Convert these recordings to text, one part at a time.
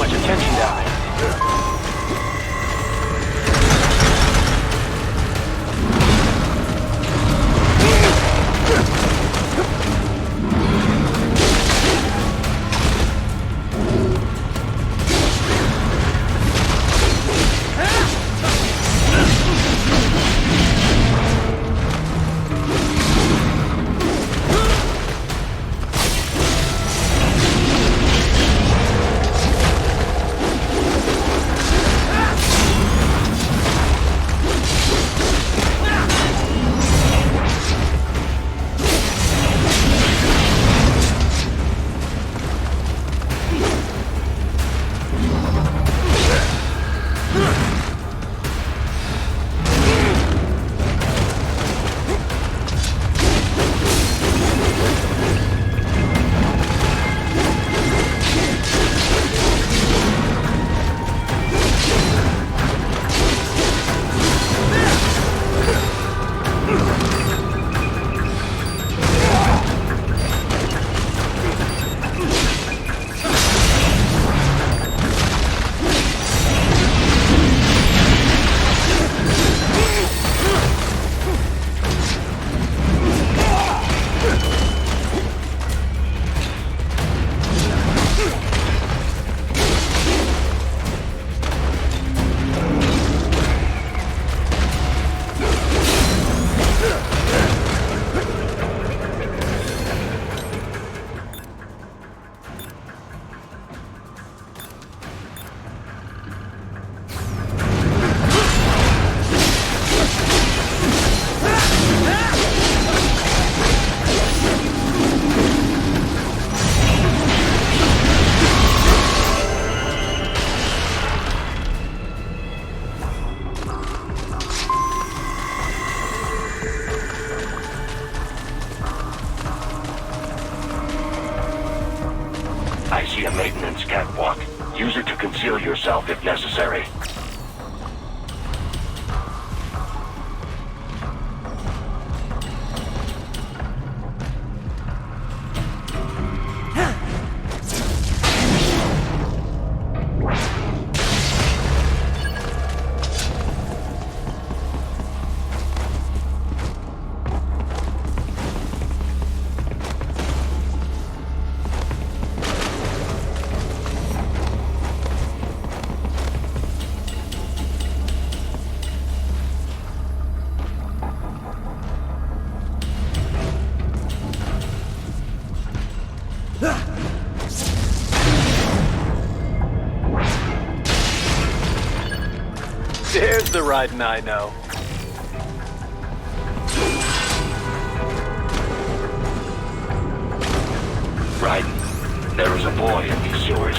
much attention down there. I see a maintenance catwalk. Use it to conceal yourself if necessary. There's the riding I know. Raiden, there is a boy in these sewers.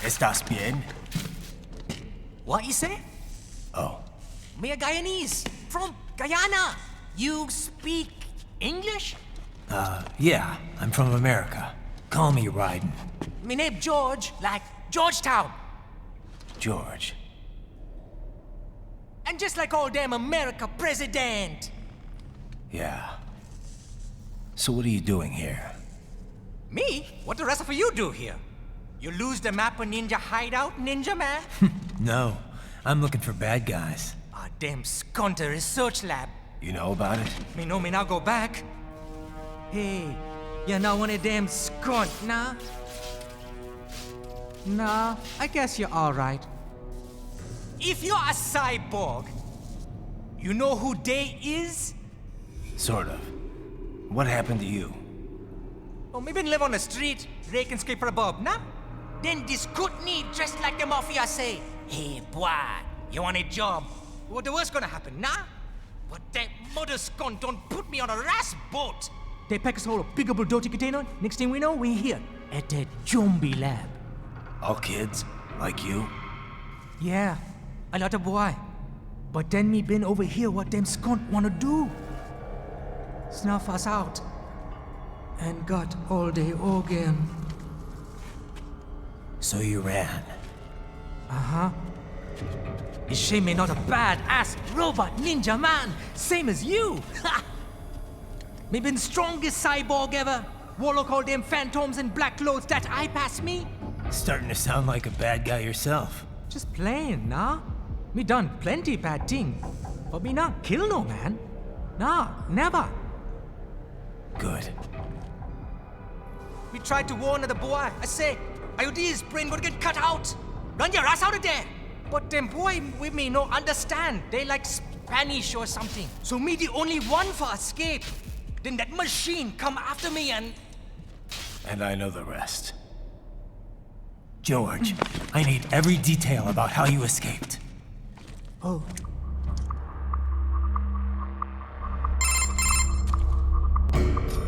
¿Estás bien? What you say? Oh, Me a Guyanese from Guyana. You speak English? yeah, I'm from America. Call me Ryden. Me name George, like Georgetown. George. And just like all damn America president. Yeah. So what are you doing here? Me? What the rest of you do here? You lose the map of Ninja hideout, Ninja man? No, I'm looking for bad guys. Ah, damn skunter research lab. You know about it? Me know me now go back. Hey, you're not one of them skunt, nah? Nah, I guess you're alright. If you're a cyborg, you know who they is? Sort of. What happened to you? Oh, me been live on the street, raking scrape for a bob, nah? Then this Kootenai dressed like the mafia say, hey boy, you want a job? What the worst gonna happen, nah? But that mother scunt don't put me on a ras boat. They pack us all a big old dirty container. Next thing we know, we're here at that zombie lab. All kids? Like you? Yeah, a lot of boy. But then me been over here what them skunt wanna do. Snuff us out. And got all the organ. So you ran. Uh-huh. It's shame me not a bad-ass robot ninja man, same as you. Ha! Me been strongest cyborg ever. Warlock all them phantoms in black clothes that eye pass me. Starting to sound like a bad guy yourself. Just plain, nah? Me done plenty bad thing. But me not kill no man. Nah, never. Good. We tried to warn the boy. I say, IOD's brain would get cut out. Run your ass out of there. But them boy with me no understand. They like Spanish or something. So me the only one for escape. Then that machine come after me and... And I know the rest. George, I need every detail about how you escaped. Oh.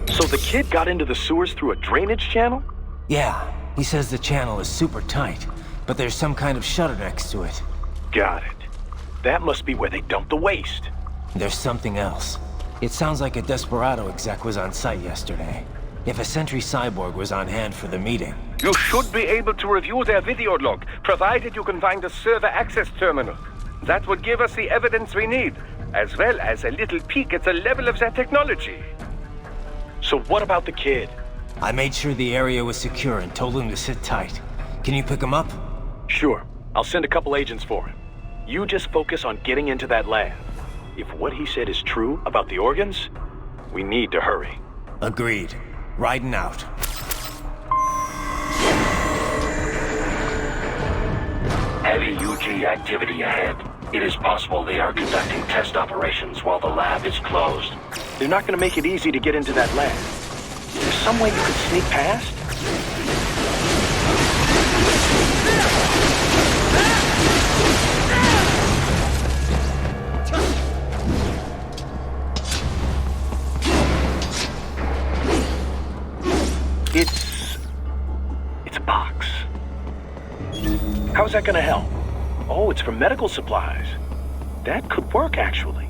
So the kid got into the sewers through a drainage channel? Yeah, he says the channel is super tight, but there's some kind of shutter next to it. Got it. That must be where they dumped the waste. There's something else. It sounds like a Desperado exec was on site yesterday. If a Sentry Cyborg was on hand for the meeting. You should be able to review their video log, provided you can find the server access terminal. That would give us the evidence we need, as well as a little peek at the level of their technology. So what about the kid? I made sure the area was secure and told him to sit tight. Can you pick him up? Sure. I'll send a couple agents for him. You just focus on getting into that lab. If what he said is true about the organs, we need to hurry. Agreed. Riding out. Heavy UG activity ahead. It is possible they are conducting test operations while the lab is closed. They're not going to make it easy to get into that lab. Is there some way you could sneak past? It's a box. How's that gonna help? Oh, it's for medical supplies. That could work, actually.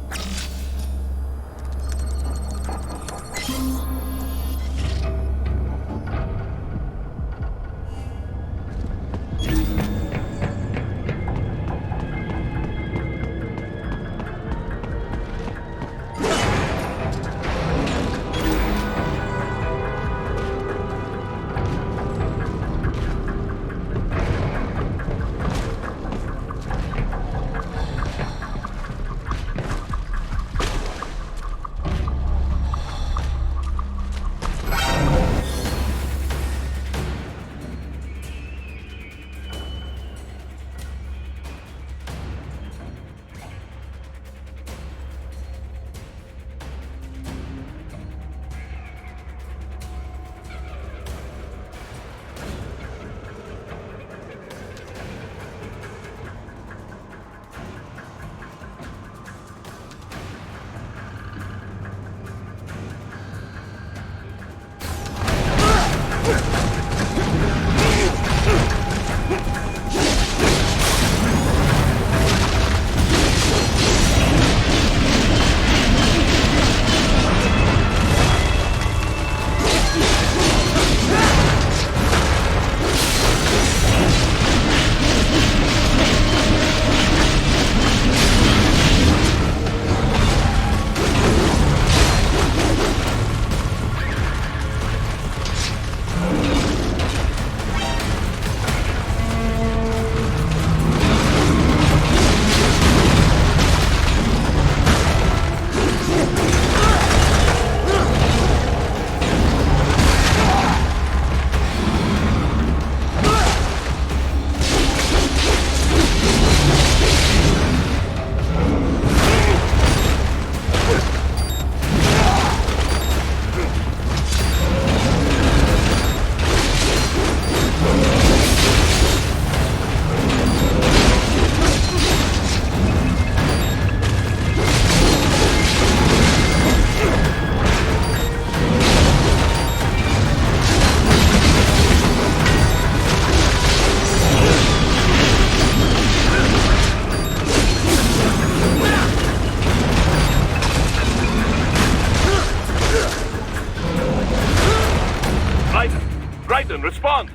Raiden! Raiden, respond!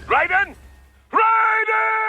Raiden! Raiden!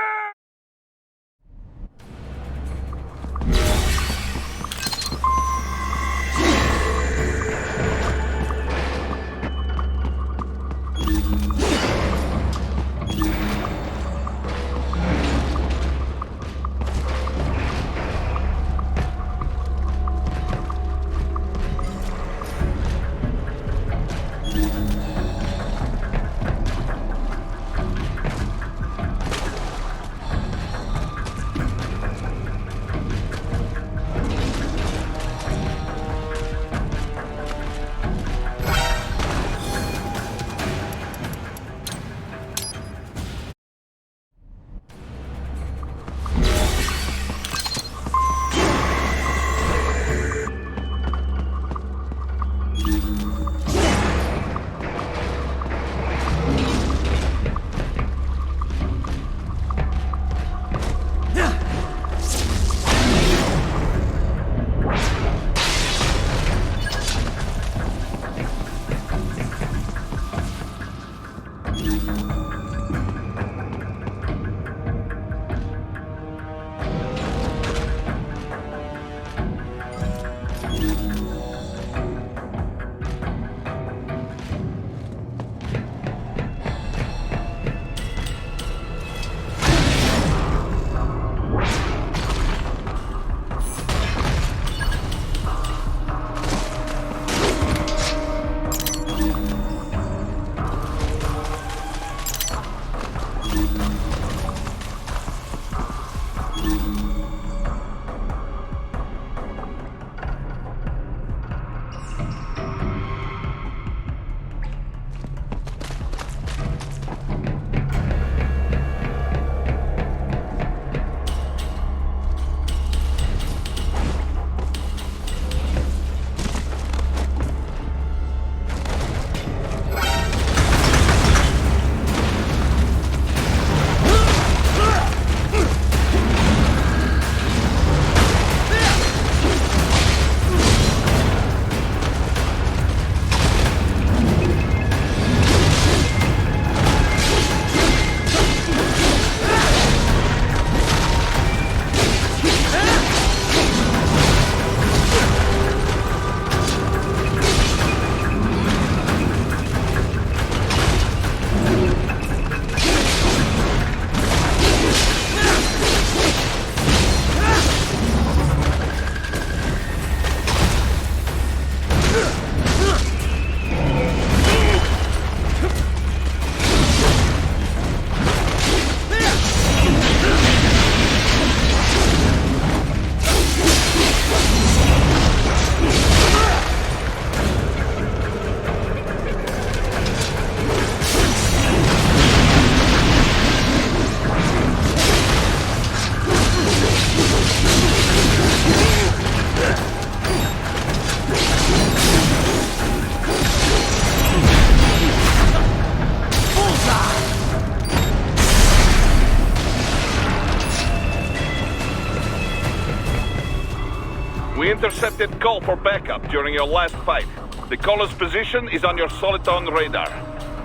We intercepted call for backup during your last fight. The caller's position is on your Soliton radar.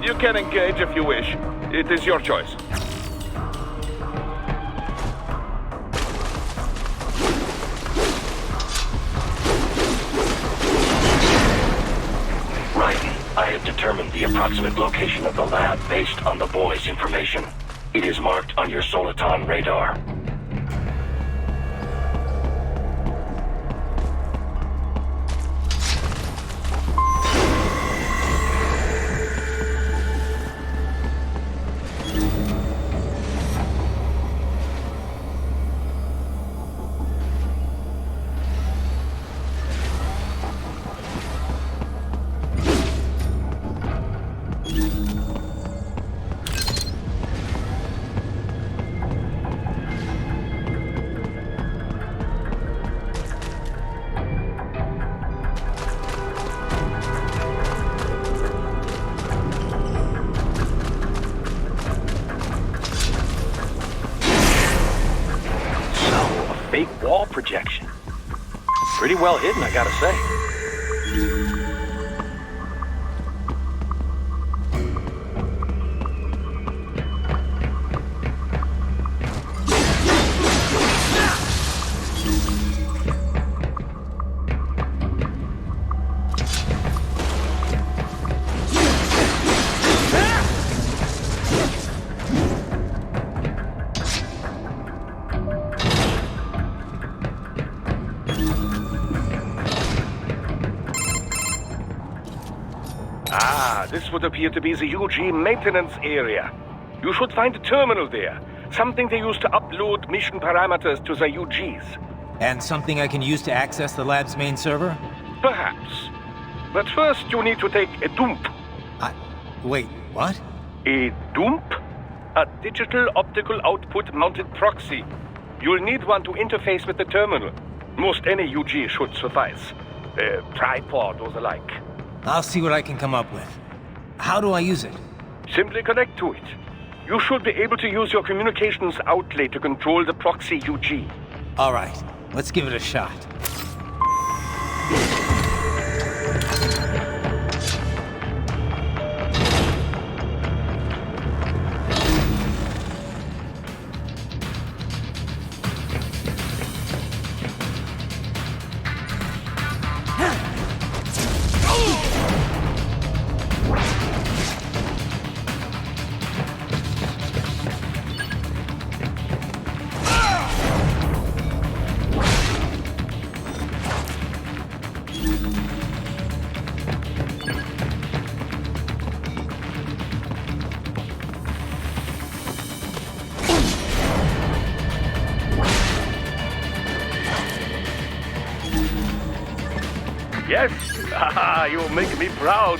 You can engage if you wish. It is your choice. Raiden, I have determined the approximate location of the lab based on the boy's information. It is marked on your Soliton radar. Fake wall projection. Pretty well hidden, I gotta say. This would appear to be the UG maintenance area. You should find a terminal there. Something they use to upload mission parameters to the UGs. And something I can use to access the lab's main server? Perhaps. But first you need to take a dump. Wait, what? A dump? A digital optical output mounted proxy. You'll need one to interface with the terminal. Most any UG should suffice. A tripod or the like. I'll see what I can come up with. How do I use it? Simply connect to it. You should be able to use your communications outlay to control the proxy UG. All right, let's give it a shot. Yes? Haha, you make me proud.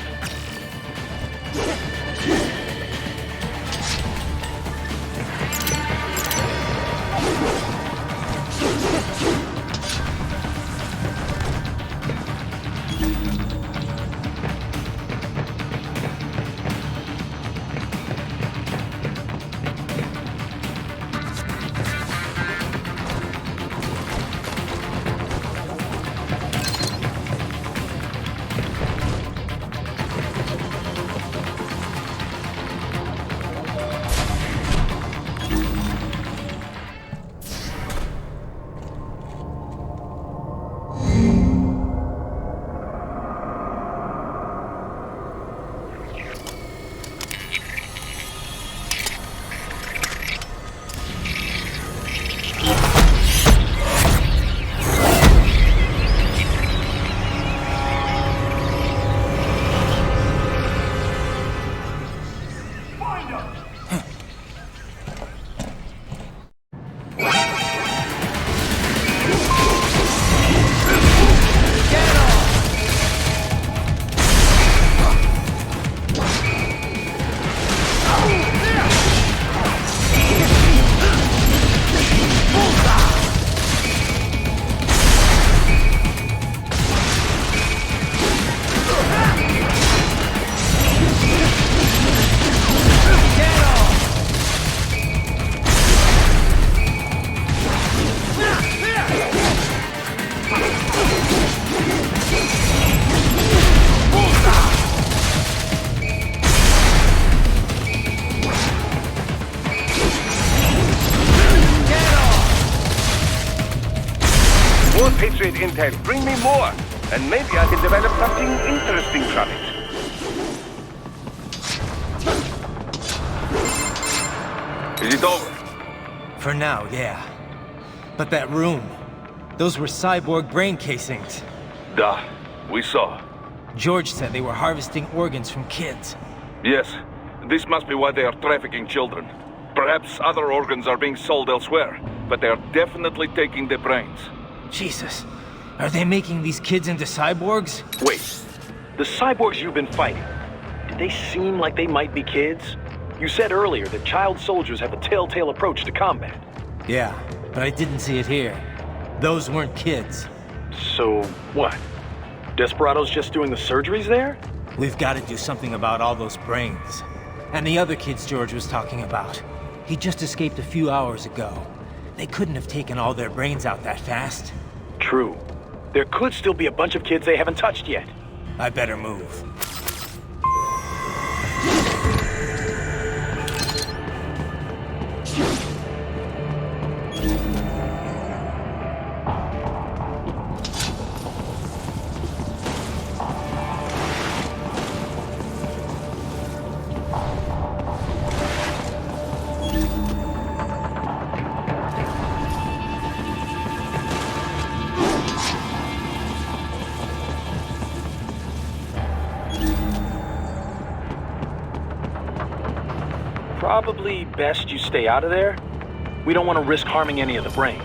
More Patriot intel. Bring me more. And maybe I can develop something interesting from it. Is it over? For now, yeah. But that room, those were cyborg brain casings. Duh. We saw. George said they were harvesting organs from kids. Yes. This must be why they are trafficking children. Perhaps other organs are being sold elsewhere, but they are definitely taking the brains. Jesus. Are they making these kids into cyborgs? Wait. The cyborgs you've been fighting, did they seem like they might be kids? You said earlier that child soldiers have a telltale approach to combat. Yeah, but I didn't see it here. Those weren't kids. So, what? Desperado's just doing the surgeries there? We've got to do something about all those brains. And the other kids George was talking about. He just escaped a few hours ago. They couldn't have taken all their brains out that fast. True. There could still be a bunch of kids they haven't touched yet. I better move. Probably best you stay out of there. We don't want to risk harming any of the brains.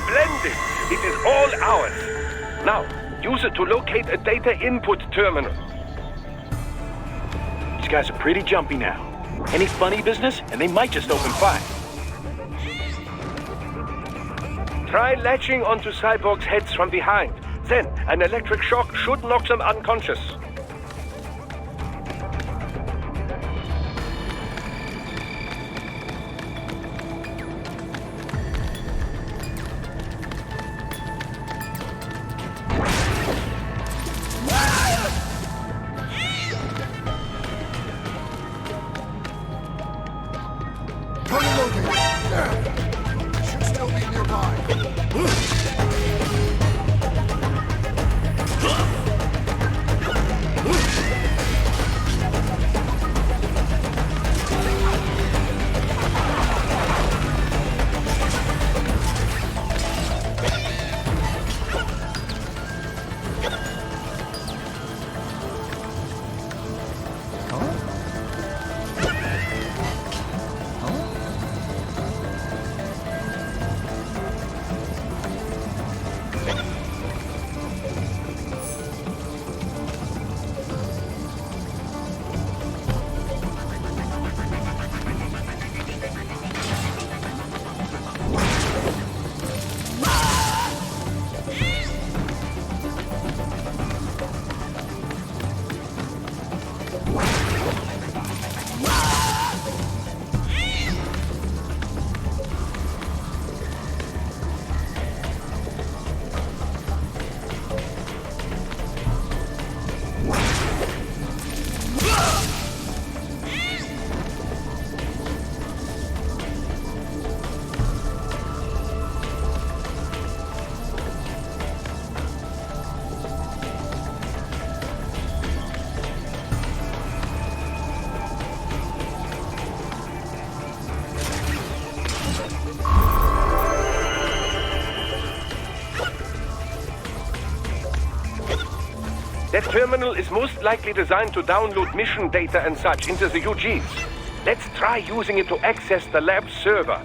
Splendid! It is all ours. Now, use it to locate a data input terminal. These guys are pretty jumpy now. Any funny business, and they might just open fire. Try latching onto cyborgs' heads from behind. Then, an electric shock should knock them unconscious. Should still be nearby. That terminal is most likely designed to download mission data and such into the UGs. Let's try using it to access the lab server.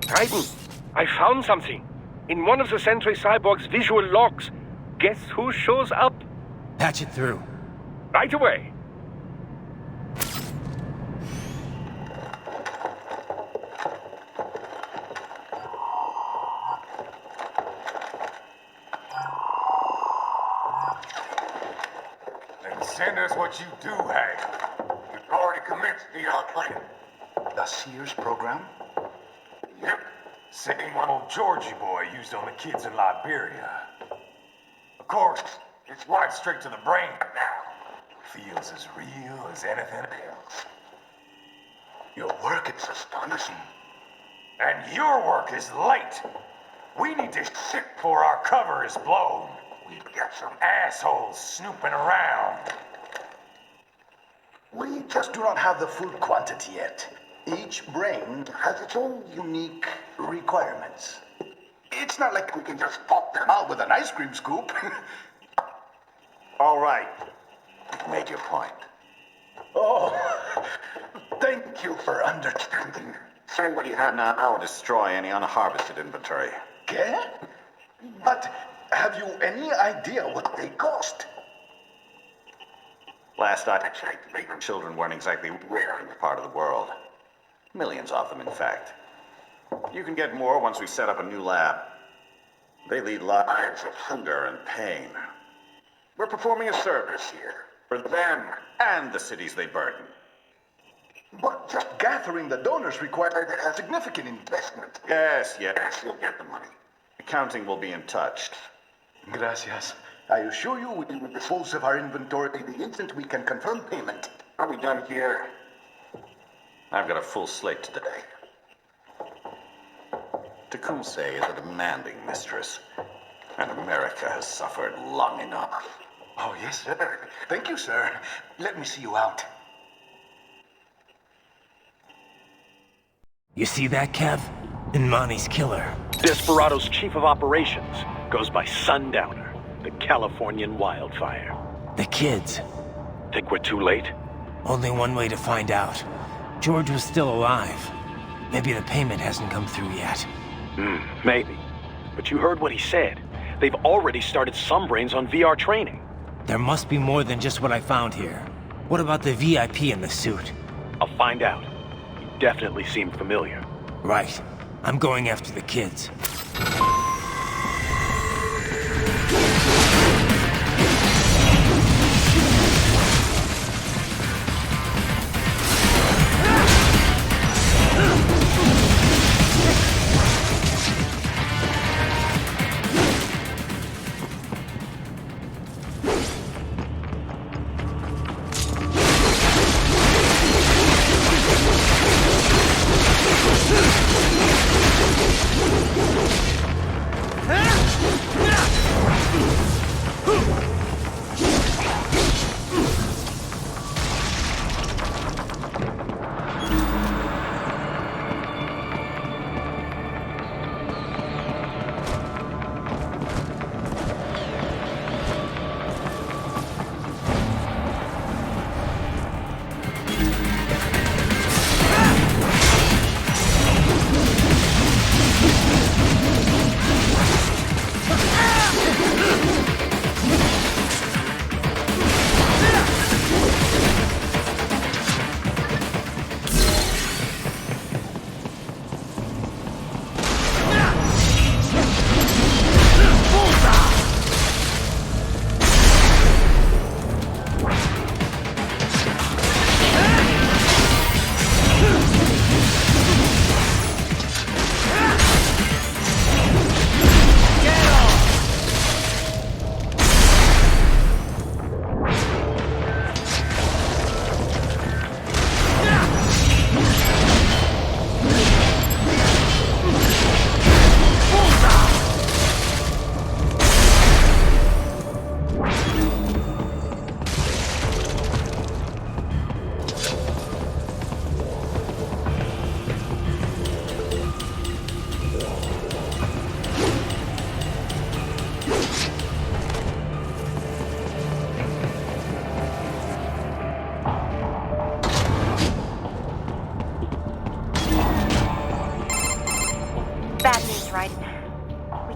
Raiden, I found something. In one of the Sentry Cyborg's visual logs. Guess who shows up? Patch it through. Right away. Send us what you do have. You've already commenced the plan. The Sears program? Yep. Same one old Georgie boy used on the kids in Liberia. Of course, it's right straight to the brain now. Feels as real as anything else. Your work is astonishing. And your work is late. We need this shit before our cover is blown. We've got some assholes snooping around. We just do not have the full quantity yet. Each brain has its own unique requirements. It's not like we can just pop them out with an ice cream scoop. All right. You've made your point. Oh, thank you for understanding. Send what you have now, or destroy any unharvested inventory. Okay? But have you any idea what they cost? Last I checked, children weren't exactly rare in this part of the world. Millions of them, in fact. You can get more once we set up a new lab. They lead lives of hunger and pain. We're performing a service here for them and the cities they burden. But just gathering the donors required a significant investment. Yes, you'll get the money. Accounting will be in touch. Gracias. I assure you we will dispose of our inventory the instant we can confirm payment. Are we done here? I've got a full slate today. Tecumseh is a demanding mistress, and America has suffered long enough. Oh, yes, sir. Thank you, sir. Let me see you out. You see that, Kev? Inmani's killer. Desperado's chief of operations goes by Sundowner, the Californian wildfire. The kids. Think we're too late? Only one way to find out. George was still alive. Maybe the payment hasn't come through yet. Maybe. But you heard what he said. They've already started some brains on VR training. There must be more than just what I found here. What about the VIP in the suit? I'll find out. He definitely seemed familiar. Right. I'm going after the kids.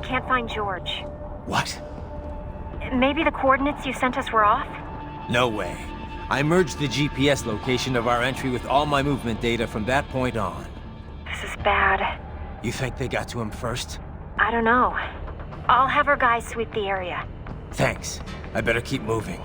Can't find George. What? Maybe the coordinates you sent us were off? No way. I merged the GPS location of our entry with all my movement data from that point on. This is bad. You think they got to him first? I don't know. I'll have our guys sweep the area. Thanks. I better keep moving.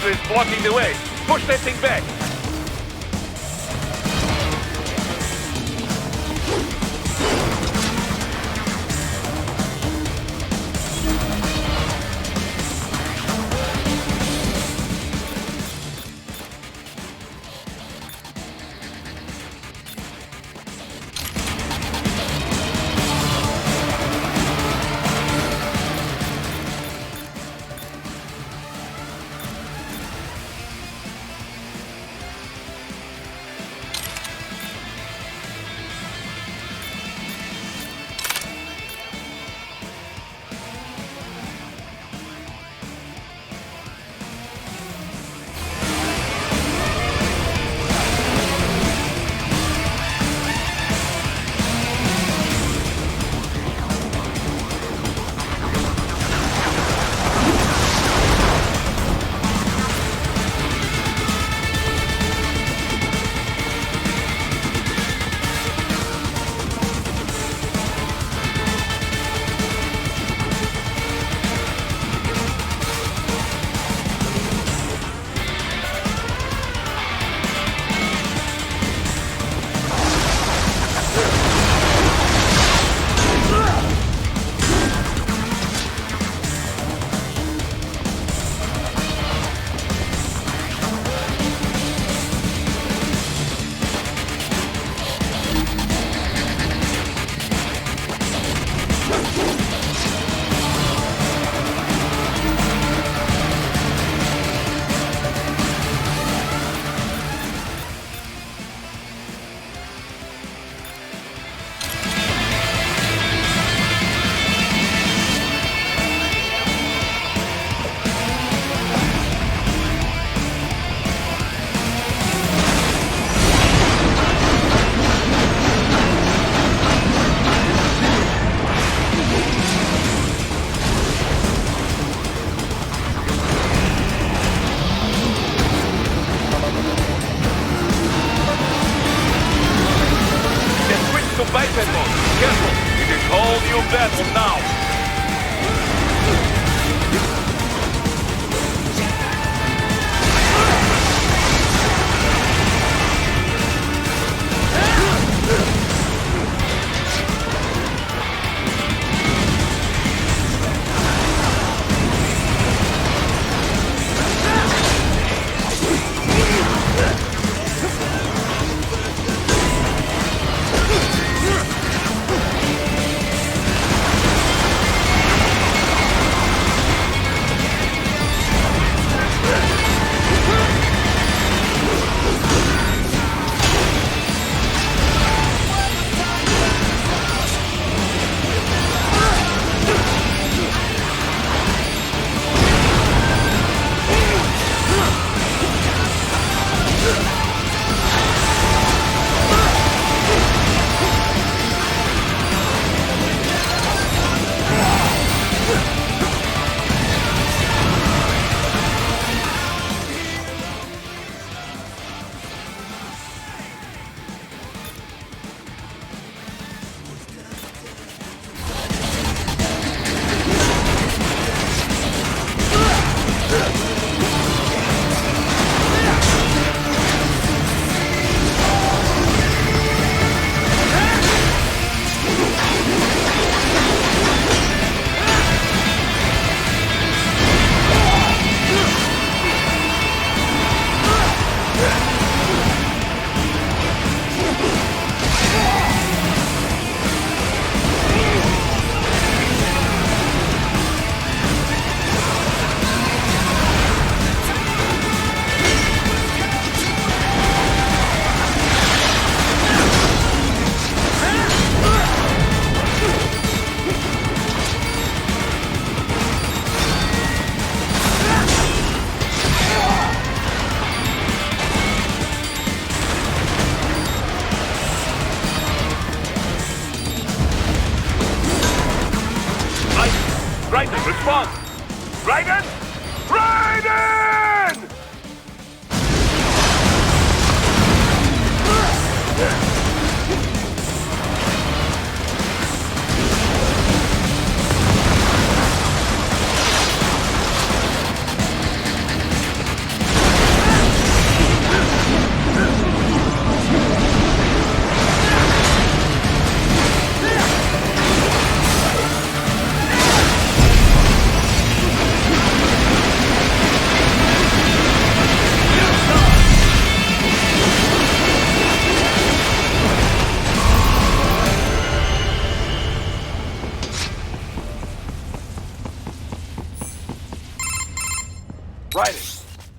Whatever is blocking the way, push that thing back. Biped mode. Careful. It is whole new battle now.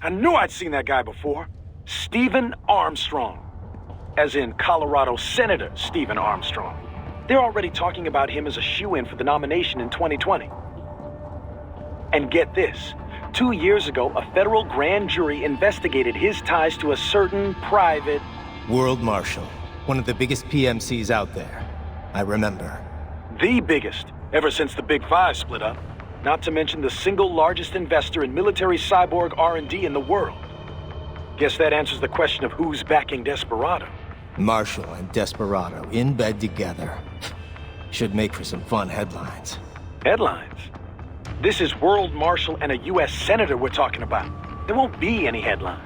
I knew I'd seen that guy before. Stephen Armstrong. As in Colorado Senator Stephen Armstrong. They're already talking about him as a shoo-in for the nomination in 2020. And get this. 2 years ago, a federal grand jury investigated his ties to a certain private... World Marshal. One of the biggest PMCs out there. I remember. The biggest, ever since the Big Five split up. Not to mention the single largest investor in military cyborg R&D in the world. Guess that answers the question of who's backing Desperado. Marshall and Desperado in bed together. Should make for some fun headlines. Headlines? This is World Marshal and a U.S. Senator we're talking about. There won't be any headlines.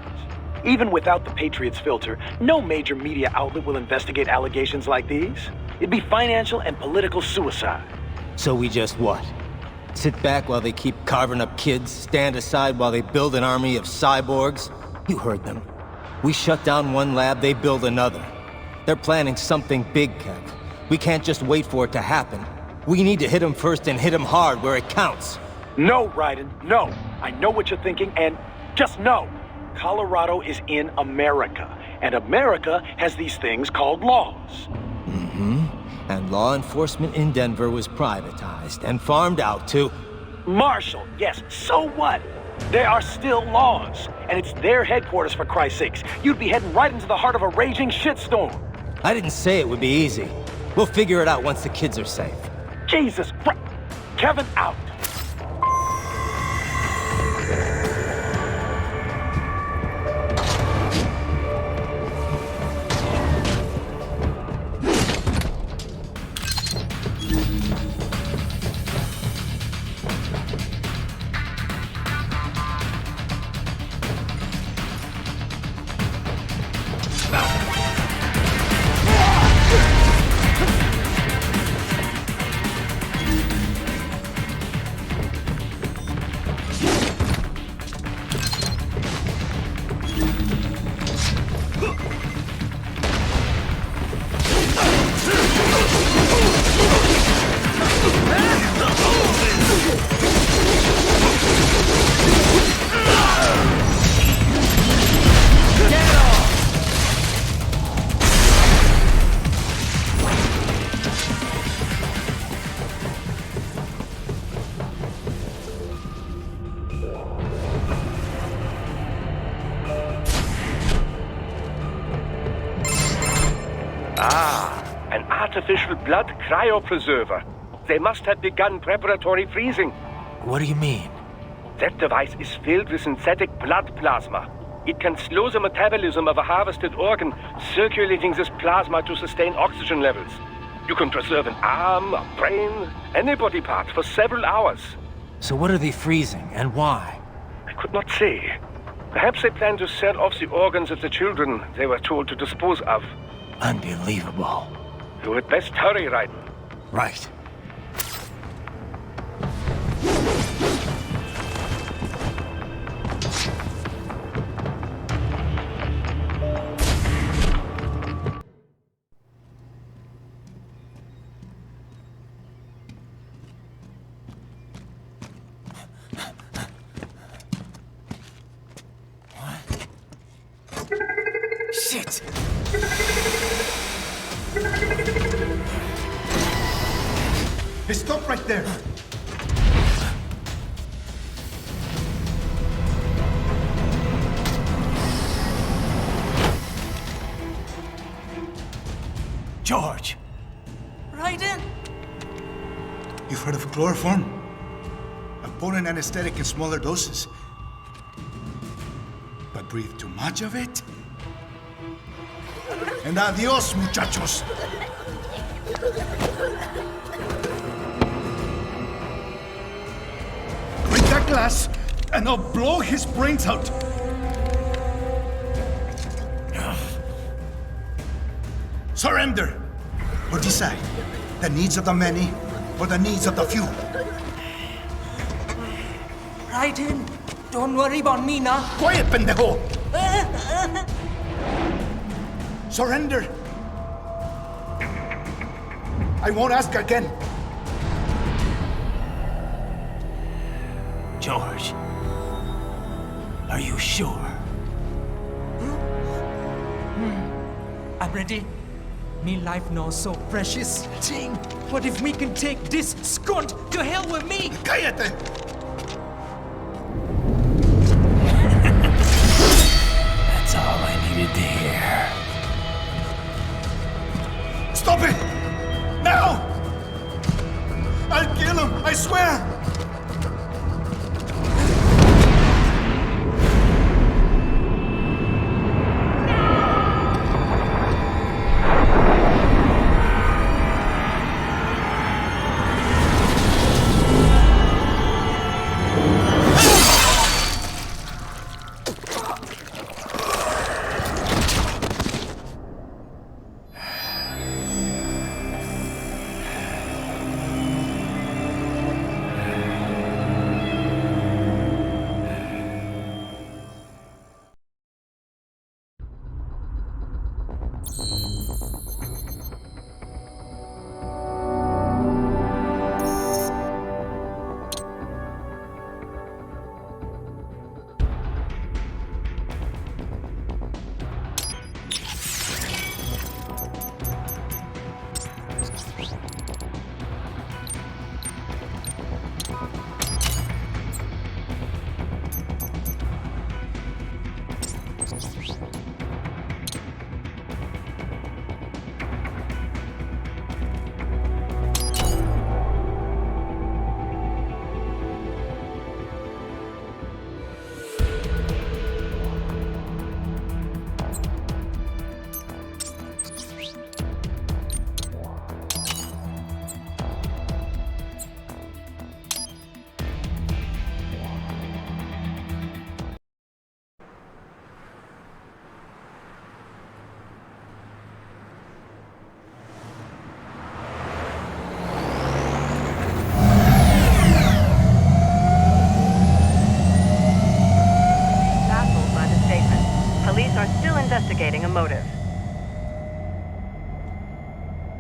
Even without the Patriots filter, no major media outlet will investigate allegations like these. It'd be financial and political suicide. So we just what? Sit back while they keep carving up kids, stand aside while they build an army of cyborgs? You heard them. We shut down one lab, they build another. They're planning something big, Kev. We can't just wait for it to happen. We need to hit them first and hit them hard where it counts. No, Raiden, no. I know what you're thinking, and just know. Colorado is in America, and America has these things called laws. Mm-hmm. And law enforcement in Denver was privatized and farmed out to... Marshall, yes, so what? There are still laws, and it's their headquarters, for Christ's sakes. You'd be heading right into the heart of a raging shitstorm. I didn't say it would be easy. We'll figure it out once the kids are safe. Jesus Christ. Kevin out. An artificial blood cryopreserver. They must have begun preparatory freezing. What do you mean? That device is filled with synthetic blood plasma. It can slow the metabolism of a harvested organ, circulating this plasma to sustain oxygen levels. You can preserve an arm, a brain, any body part for several hours. So what are they freezing, and why? I could not say. Perhaps they plan to sell off the organs of the children they were told to dispose of. Unbelievable. You had best hurry, Raiden. Right. Shit! Hey, stop right there! George! Raiden? You've heard of chloroform? A potent anesthetic in smaller doses. But breathe too much of it? And adios, muchachos! Break that glass, and I'll blow his brains out! Surrender! Or decide, the needs of the many, or the needs of the few. Raiden, don't worry about me now. Quiet, pendejo! Surrender! I won't ask again. George. Are you sure? I'm ready. Me life now so precious. Ting, what if we can take this skunt to hell with me? Cállate! That's all I needed to hear. Stop it! Now! I'll kill him, I swear! Investigating a motive.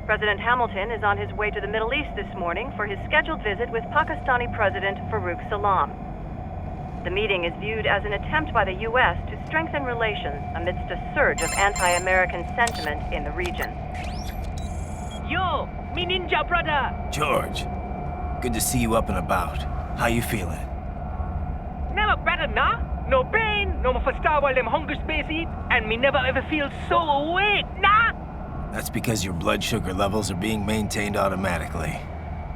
President Hamilton is on his way to the Middle East this morning for his scheduled visit with Pakistani President Farouk Salam. The meeting is viewed as an attempt by the U.S. to strengthen relations amidst a surge of anti-American sentiment in the region. Yo, me ninja brother! George, good to see you up and about. How you feeling? Never better, nah? No pain, no more for star while them hunger space eat, and me never ever feel so awake, nah? That's because your blood sugar levels are being maintained automatically.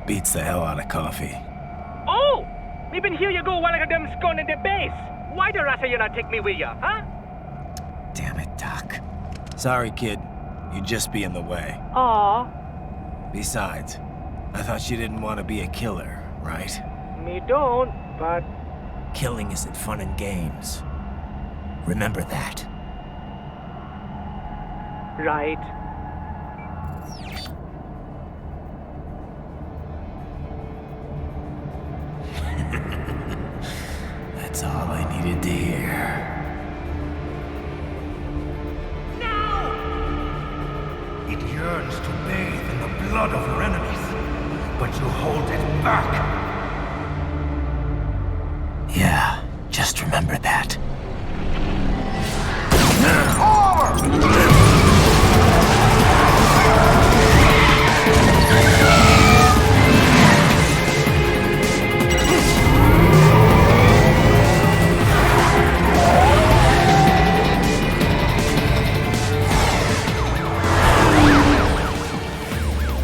Beats the hell out of coffee. Oh! Me been here you go while I got them scone in the base. Why the rasta you not take me with ya, huh? Damn it, Doc. Sorry, kid. You'd just be in the way. Aw. Besides, I thought you didn't want to be a killer, right? Me don't, but... Killing isn't fun and games. Remember that. Right. That's all I needed to hear. It yearns to bathe in the blood of your enemies, but you hold it back. Yeah, just remember that.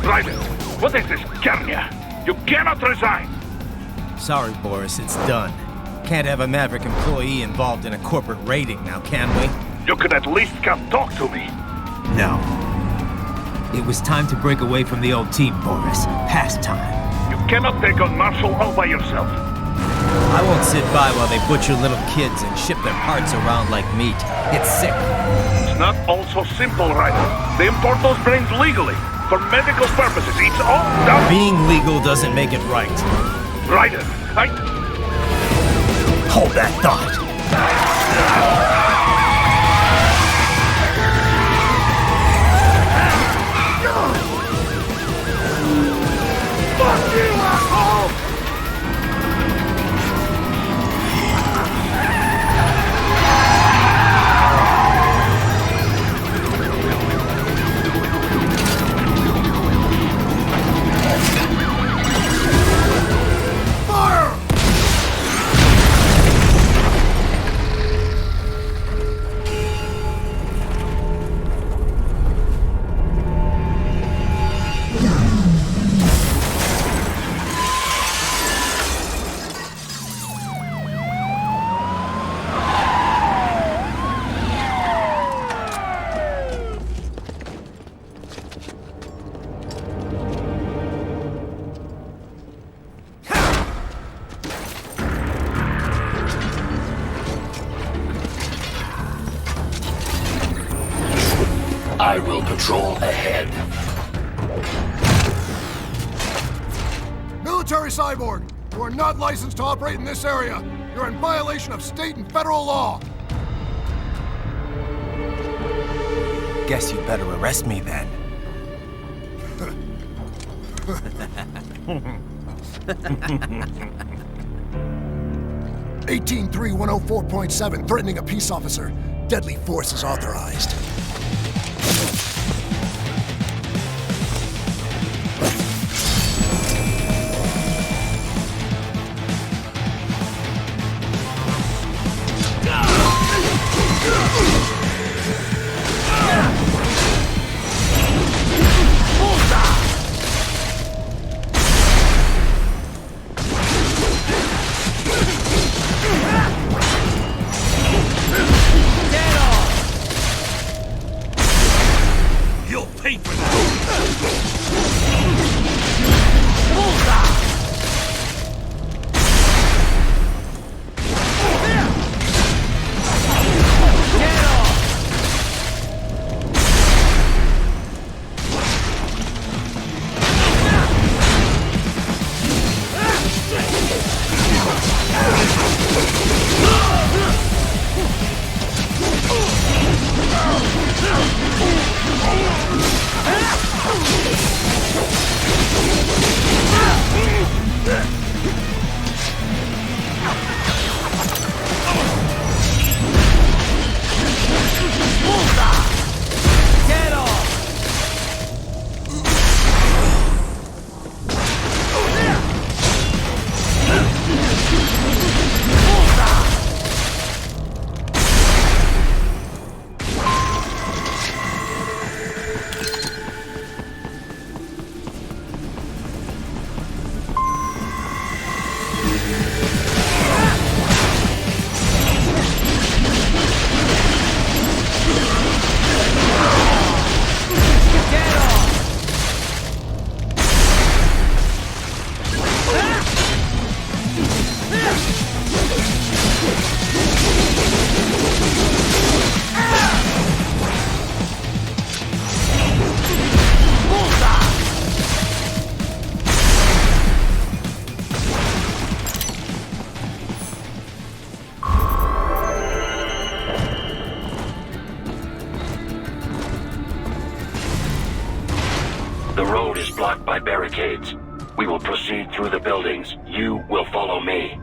Ryder, what is this, Kenya? You cannot resign! Sorry, Boris, it's done. Can't have a Maverick employee involved in a corporate raiding now, can we? You could at least come talk to me. No. It was time to break away from the old team, Boris. Past time. You cannot take on Marshall all by yourself. I won't sit by while they butcher little kids and ship their parts around like meat. It's sick. It's not all so simple, Ryder. They import those brains legally. For medical purposes, it's all done. Being legal doesn't make it right. Ryder, Hold that thought. Fuck you, asshole! I will patrol ahead. Military cyborg, you are not licensed to operate in this area. You're in violation of state and federal law. Guess you'd better arrest me then. 183-104.7, threatening a peace officer. Deadly force is authorized. The road is blocked by barricades. We will proceed through the buildings. You will follow me.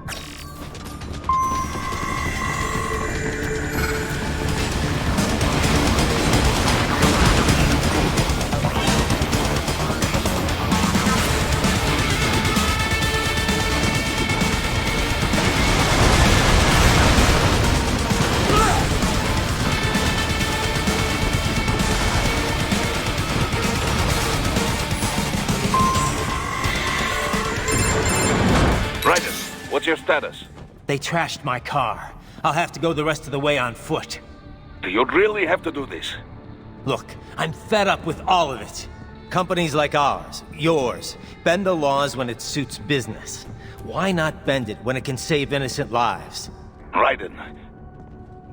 What's your status? They trashed my car. I'll have to go the rest of the way on foot. Do you really have to do this? Look, I'm fed up with all of it. Companies like ours, yours, bend the laws when it suits business. Why not bend it when it can save innocent lives? Raiden.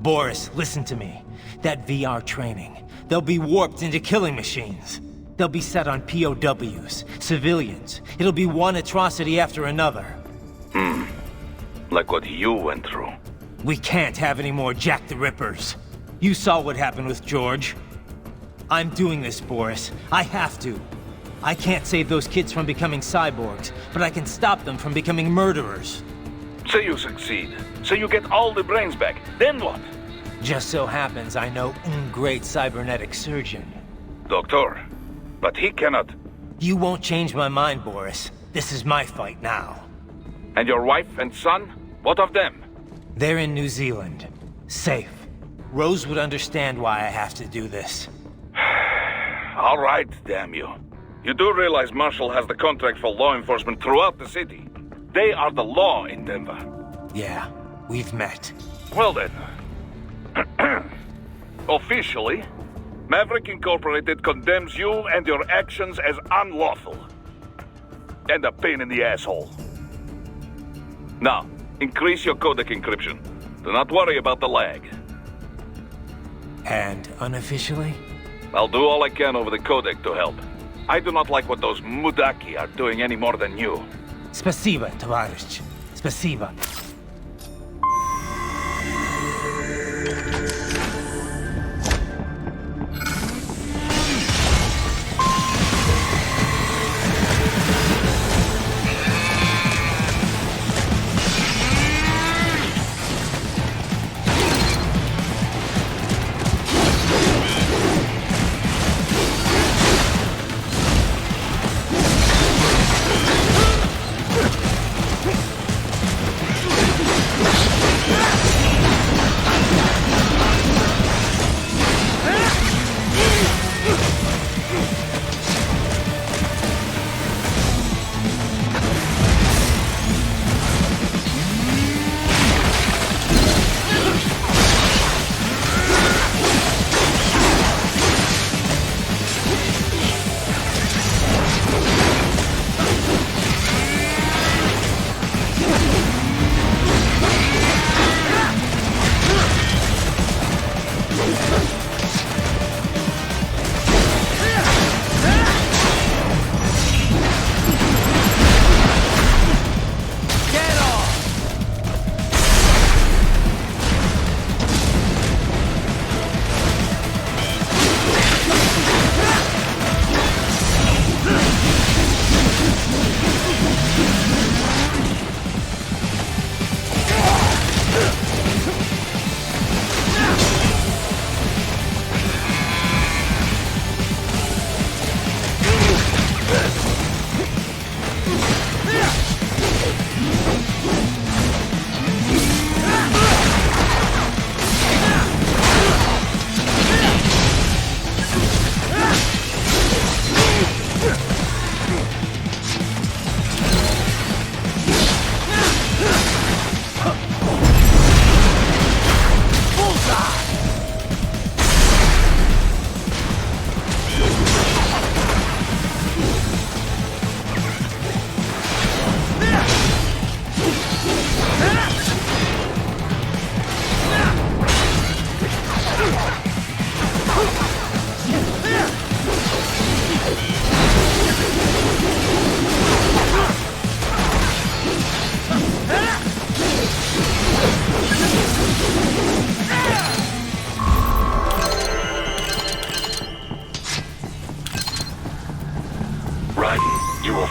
Boris, listen to me. That VR training, they'll be warped into killing machines. They'll be set on POWs, civilians. It'll be one atrocity after another. Like what you went through. We can't have any more Jack the Rippers. You saw what happened with George. I'm doing this, Boris. I have to. I can't save those kids from becoming cyborgs, but I can stop them from becoming murderers. Say you succeed. Say you get all the brains back. Then what? Just so happens I know a great cybernetic surgeon. Doctor. But he cannot. You won't change my mind, Boris. This is my fight now. And your wife and son? What of them? They're in New Zealand. Safe. Rose would understand why I have to do this. All right, damn you. You do realize Marshall has the contract for law enforcement throughout the city. They are the law in Denver. Yeah, we've met. Well then. Officially, Maverick Incorporated condemns you and your actions as unlawful. And a pain in the asshole. Now, increase your codec encryption. Do not worry about the lag. And unofficially? I'll do all I can over the codec to help. I do not like what those Mudaki are doing any more than you. Спасибо, товарищ. Спасибо.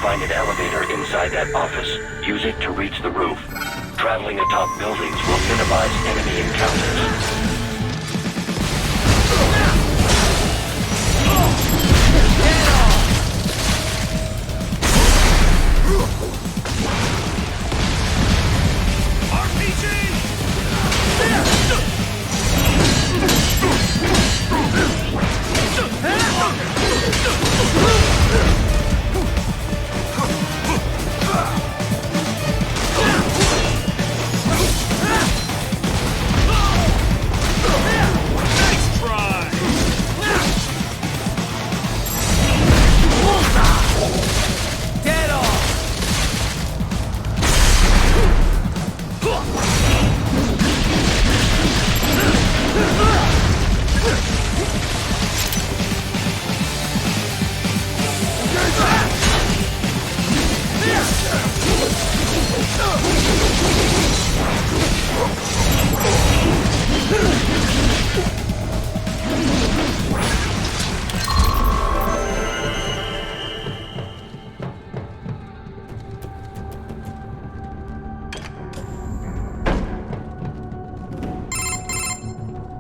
Find an elevator inside that office. Use it to reach the roof. Traveling atop buildings will minimize enemy encounters.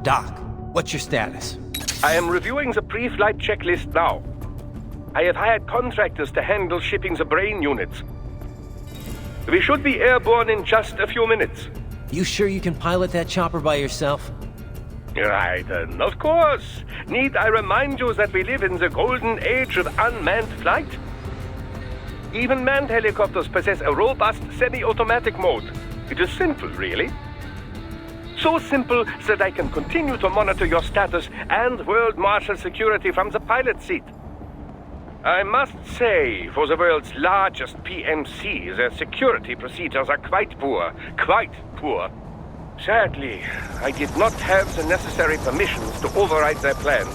Doc, what's your status? I am reviewing the pre-flight checklist now. I have hired contractors to handle shipping the brain units. We should be airborne in just a few minutes. You sure you can pilot that chopper by yourself? Right, of course. Need I remind you that we live in the golden age of unmanned flight? Even manned helicopters possess a robust semi-automatic mode. It is simple, really. So simple that I can continue to monitor your status and world marshal security from the pilot seat. I must say, for the world's largest PMC, their security procedures are quite poor. Quite poor. Sadly, I did not have the necessary permissions to override their plans.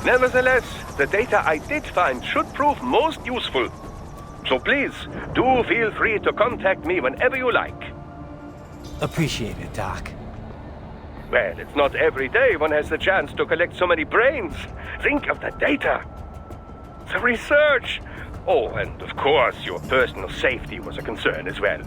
Nevertheless, the data I did find should prove most useful. So please, do feel free to contact me whenever you like. Appreciate it, Doc. Well, it's not every day one has the chance to collect so many brains. Think of the data. The research. Oh, and of course, your personal safety was a concern as well.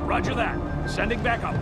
Roger that. Sending back up.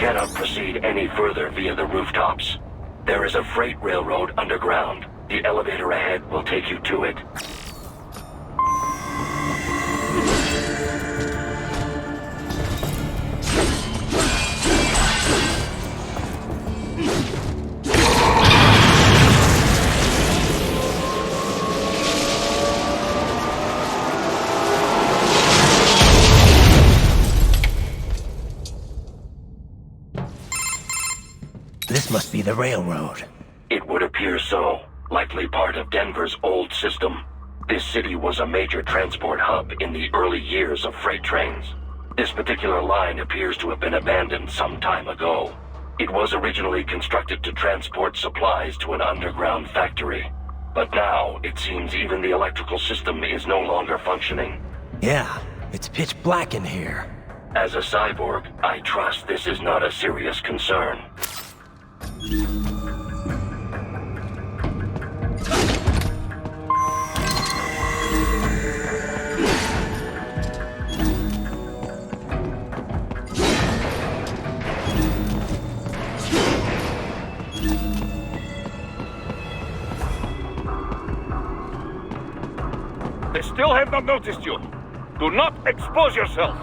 cannot proceed any further via the rooftops. There is a freight railroad underground. The elevator ahead will take you to it. This must be the railroad. It would appear so. Likely part of Denver's old system. This city was a major transport hub in the early years of freight trains. This particular line appears to have been abandoned some time ago. It was originally constructed to transport supplies to an underground factory. But now, it seems even the electrical system is no longer functioning. Yeah, it's pitch black in here. As a cyborg, I trust this is not a serious concern. They still have not noticed you. Do not expose yourself.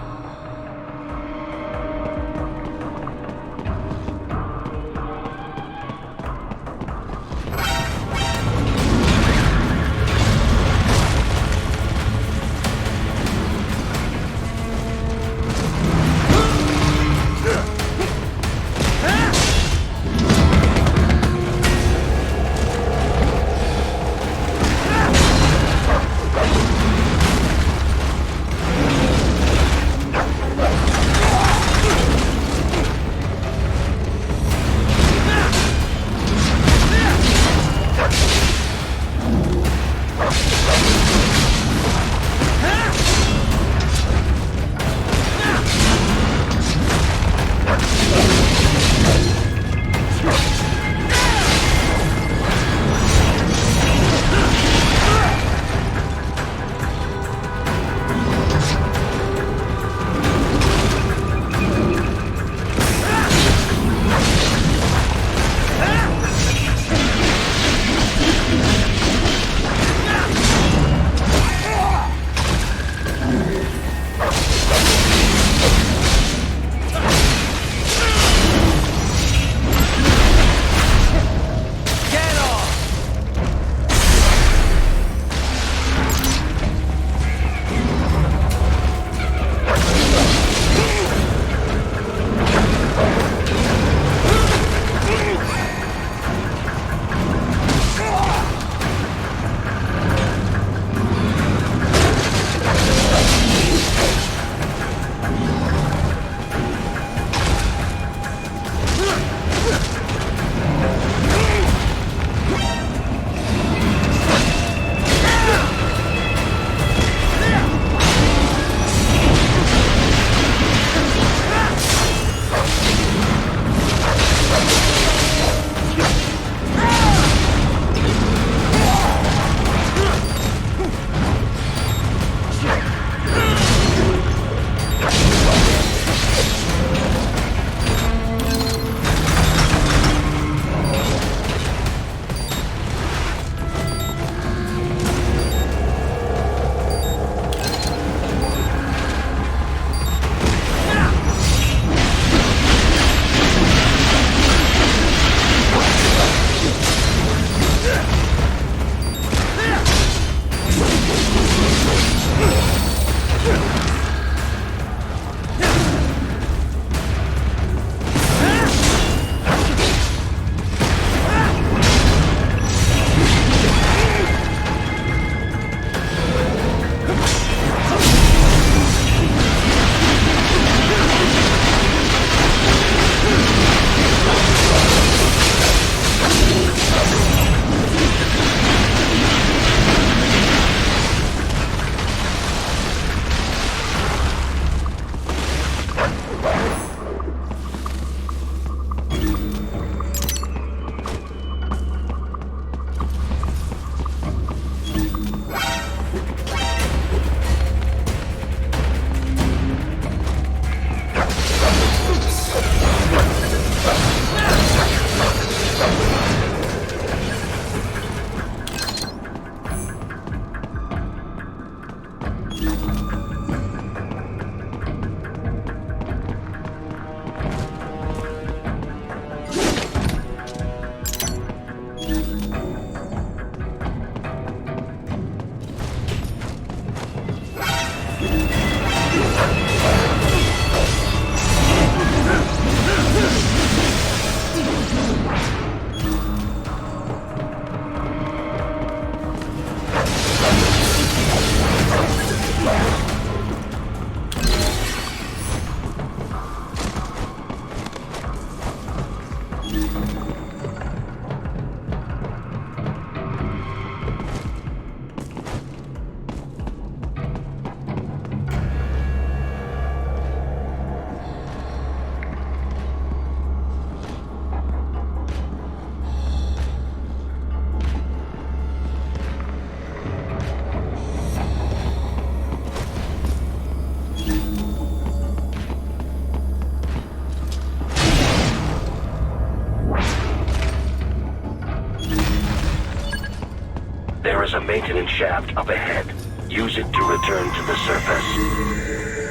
There is a maintenance shaft up ahead. Use it to return to the surface.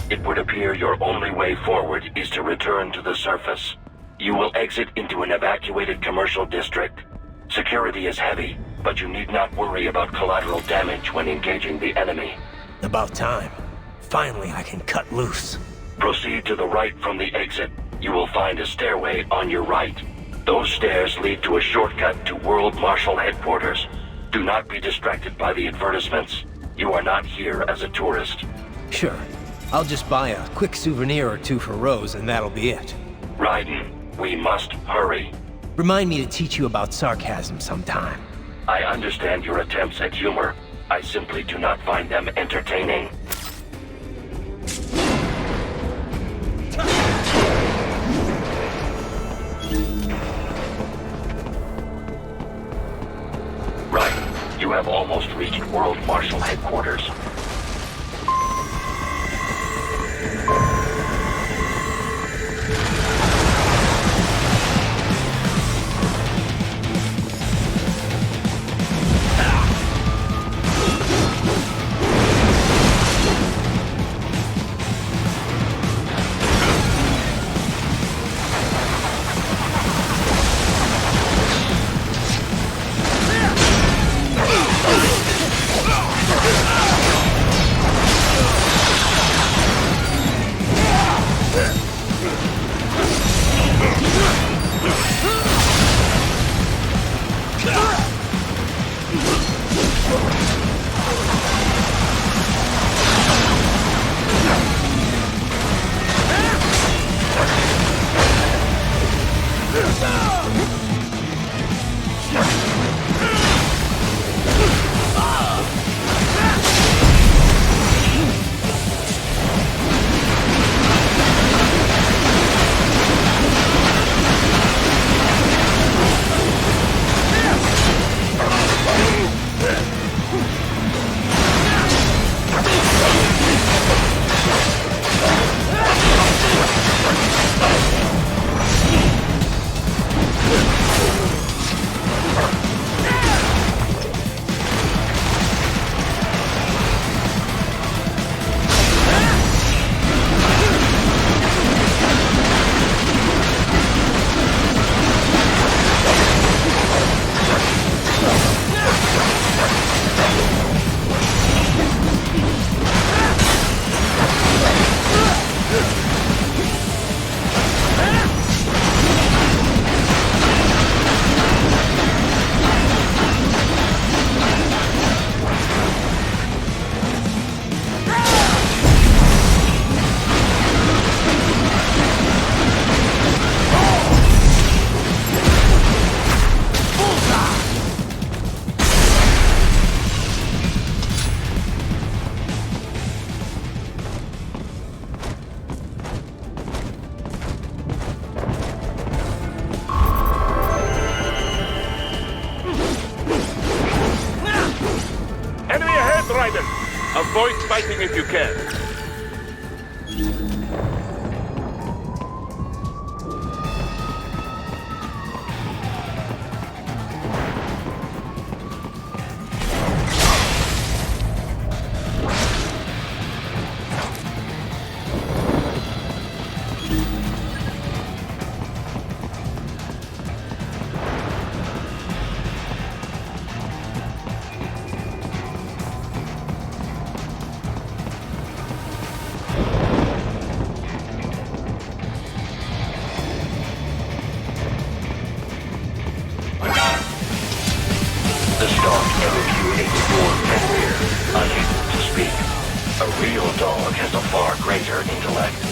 It would appear your only way forward is to return to the surface. You will exit into an evacuated commercial district. Security is heavy, but you need not worry about collateral damage when engaging the enemy. About time. Finally, I can cut loose. Proceed to the right from the exit. You will find a stairway on your right. Those stairs lead to a shortcut to World Marshal Headquarters. Do not be distracted by the advertisements. You are not here as a tourist. Sure. I'll just buy a quick souvenir or two for Rose, and that'll be it. Raiden, we must hurry. Remind me to teach you about sarcasm sometime. I understand your attempts at humor. I simply do not find them entertaining. Right. You have almost reached World Marshal Headquarters. fighting if you can. The stock MQ-84 Fenrir, unable to speak. A real dog has a far greater intellect.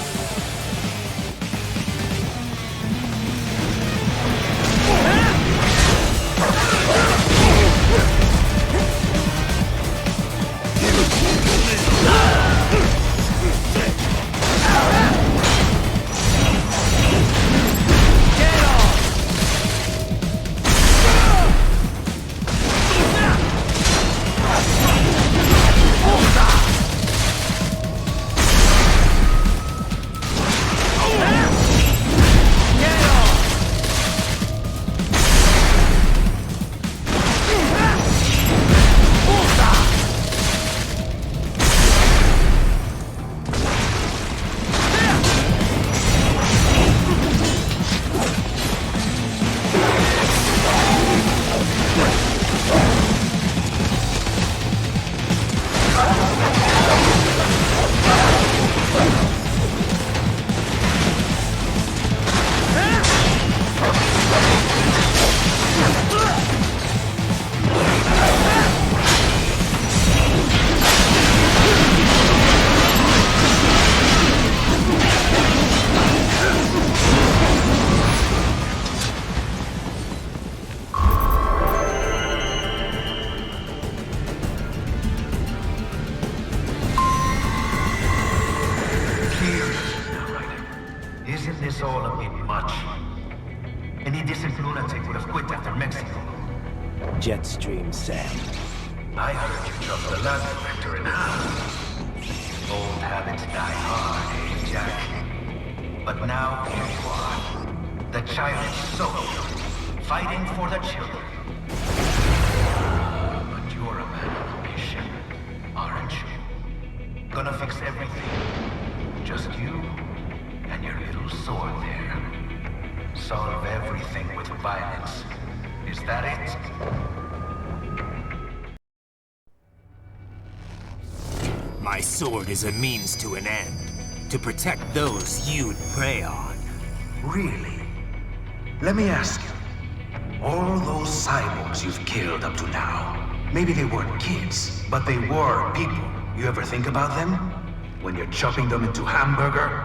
Isn't this all a bit much? Any decent lunatic would have quit after Mexico. Jetstream, Sam. I heard you chopped the lab director in half. Old habits die hard, eh, Jack? But now here you are. The childish soul, fighting for the children. But you're a man on a mission, aren't you? Gonna fix everything. Just you and your little sword there. Solve everything with violence. Is that it? My sword is a means to an end. To protect those you'd prey on. Really? Let me ask you. All those cyborgs you've killed up to now, maybe they weren't kids, but they were people. You ever think about them? When you're chopping them into hamburger?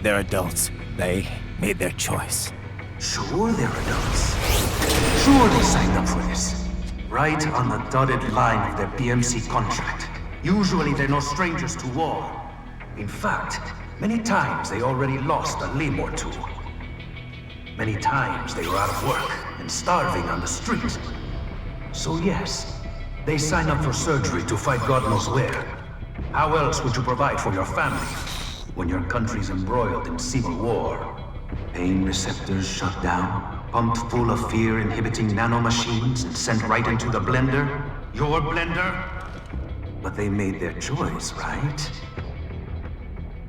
They're adults. They made their choice. Sure they're adults. Sure they signed up for this. Right on the dotted line of their BMC contract. Usually they're no strangers to war. In fact, many times they already lost a limb or two. Many times they were out of work and starving on the street. So yes, they sign up for surgery to fight God knows where. How else would you provide for your family when your country's embroiled in civil war? Pain receptors shut down, pumped full of fear-inhibiting nanomachines and sent right into the blender? Your blender? But they made their choice, right?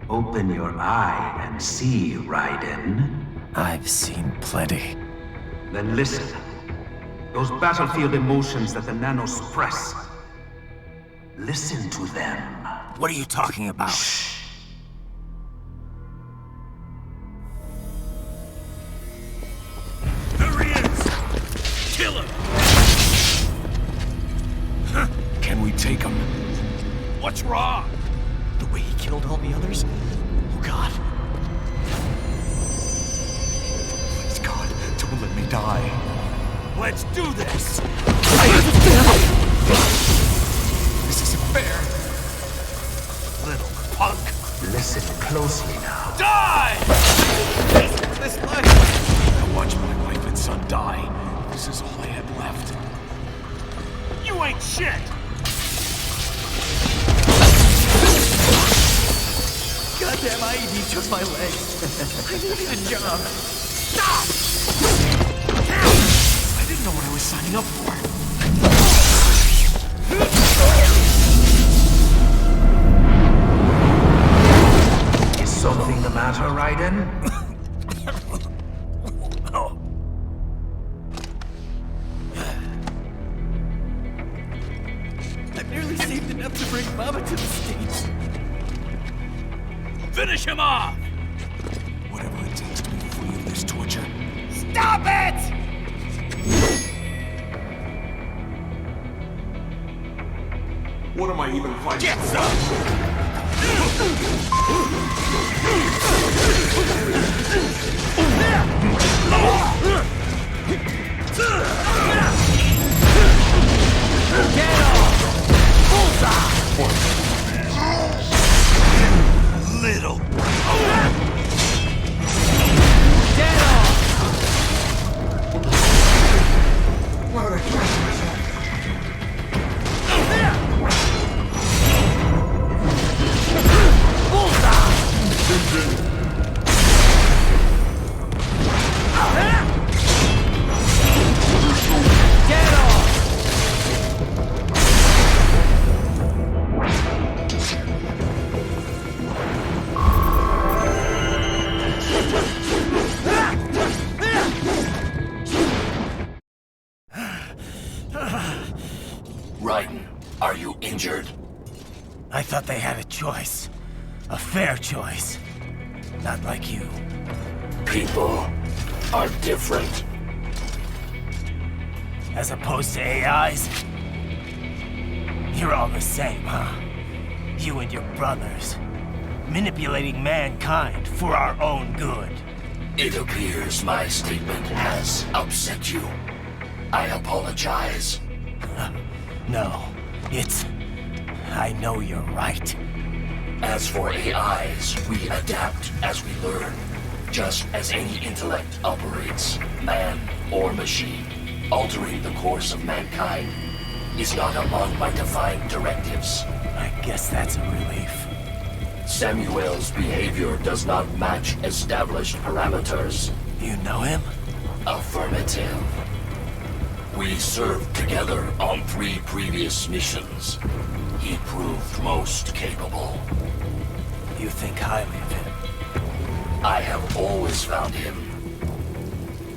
Open your eye and see, Raiden. I've seen plenty. Then listen. Those battlefield emotions that the nanos suppress. Listen to them. What are you talking about? Shh. There he is! Kill him! Can we take him? What's wrong? The way he killed all the others? Oh, God. Please, God, don't let me die. Let's do this! This isn't fair. Little punk. Listen closely now. Die! This life! I watched my wife and son die. This is all I had left. You ain't shit! right, he took my legs. I needed a job. Stop! I didn't know what I was signing up for. Is something the matter, Raiden? I barely saved enough to bring Mama to the States. Finish him off! Whatever it takes to be free of this torture. Stop it! What am I even fighting? Get some! Get off! Bullseye! Little. Get off! Raiden, are you injured? I thought they had a choice. A fair choice. Not like you. People are different. As opposed to AIs? You're all the same, huh? You and your brothers. Manipulating mankind for our own good. It appears my statement has upset you. I apologize. No, it's... I know you're right. As for AIs, we adapt as we learn. Just as any intellect operates, man or machine. Altering the course of mankind is not among my defined directives. I guess that's a relief. Samuel's behavior does not match established parameters. You know him? Affirmative. We served together on 3 previous missions. He proved most capable. You think highly of him? I have always found him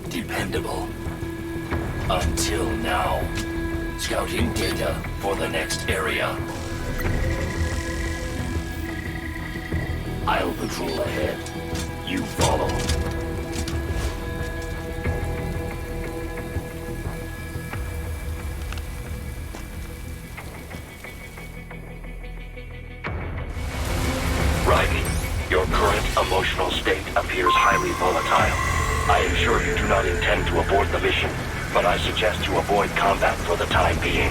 dependable. Until now. Scouting data for the next area. I'll patrol ahead. You follow. Raiden, your current emotional state appears highly volatile. I am sure you do not intend to abort the mission, but I suggest you avoid combat for the time being.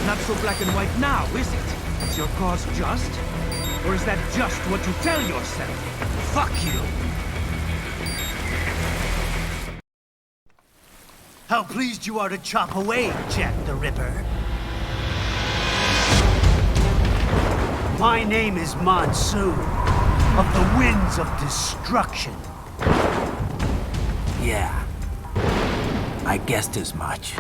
Not so black and white now, is it? Is your cause just? Or is that just what you tell yourself? Fuck you! How pleased you are to chop away, Jack the Ripper. My name is Monsoon, of the Winds of Destruction. Yeah. I guessed as much.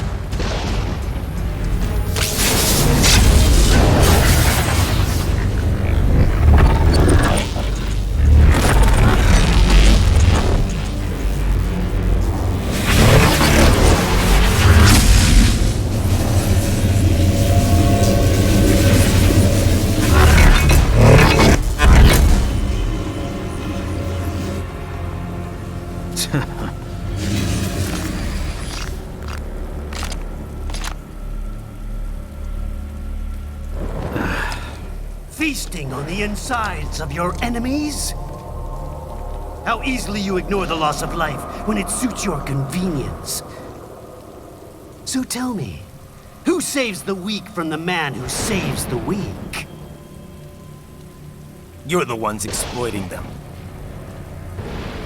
Feasting on the insides of your enemies? How easily you ignore the loss of life when it suits your convenience. So tell me, who saves the weak from the man who saves the weak? You're the ones exploiting them.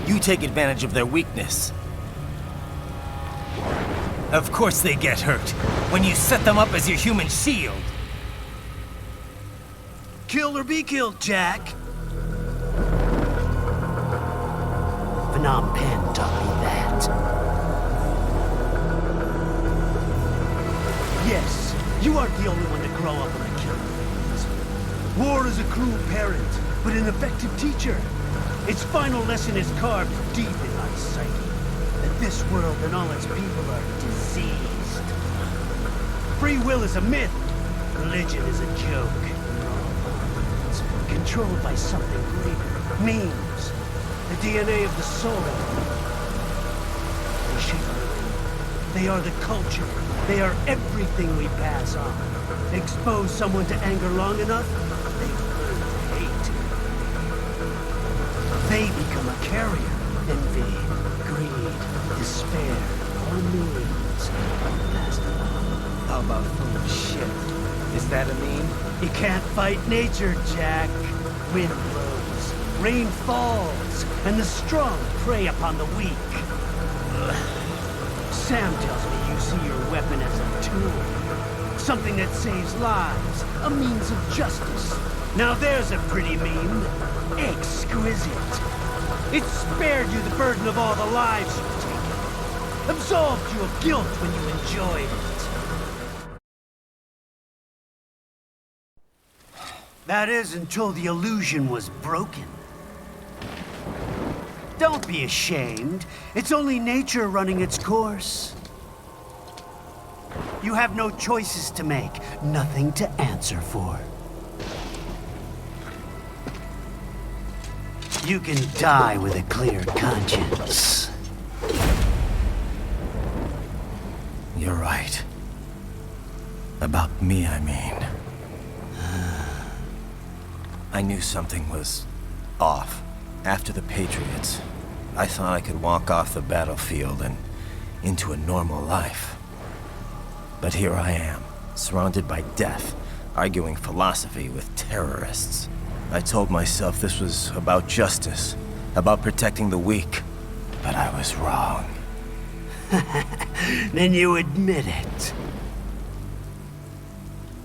You take advantage of their weakness. Of course they get hurt when you set them up as your human shield. Kill or be killed, Jack. Phnom Penh taught me that. Yes, you aren't the only one to grow up on the killing fields. War is a cruel parent, but an effective teacher. Its final lesson is carved deep in my psyche. That this world and all its people are diseased. Free will is a myth. Religion is a joke. Controlled by something greater. Memes. The DNA of the soul. They shape our life. They are the culture. They are everything we pass on. Expose someone to anger long enough, they learn to hate. They become a carrier. Envy, greed, despair, or memes. Passed along. How about full of shit? Is that a meme? You can't fight nature, Jack. Wind blows, rain falls, and the strong prey upon the weak. Sam tells me you see your weapon as a tool. Something that saves lives, a means of justice. Now there's a pretty meme. Exquisite. It spared you the burden of all the lives you've taken. Absolved you of guilt when you enjoyed it. That is, until the illusion was broken. Don't be ashamed. It's only nature running its course. You have no choices to make, nothing to answer for. You can die with a clear conscience. You're right. About me, I mean. I knew something was off. After the Patriots, I thought I could walk off the battlefield and into a normal life. But here I am, surrounded by death, arguing philosophy with terrorists. I told myself this was about justice, about protecting the weak. But I was wrong. Then you admit it.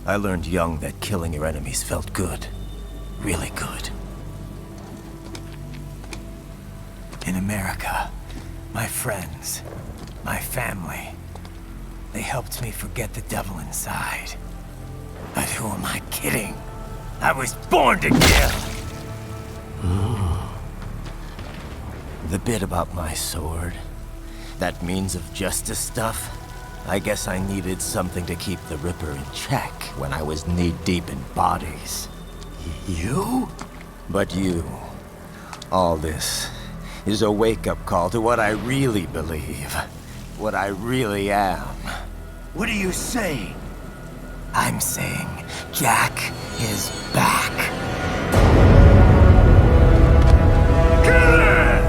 I learned young that killing your enemies felt good. Really good. In America, my friends, my family, they helped me forget the devil inside. But who am I kidding? I was born to kill! The bit about my sword, that means of justice stuff, I guess I needed something to keep the Ripper in check when I was knee-deep in bodies. You? But you, all this, is a wake-up call to what I really believe. What I really am. What are you saying? I'm saying Jack is back. Kill him!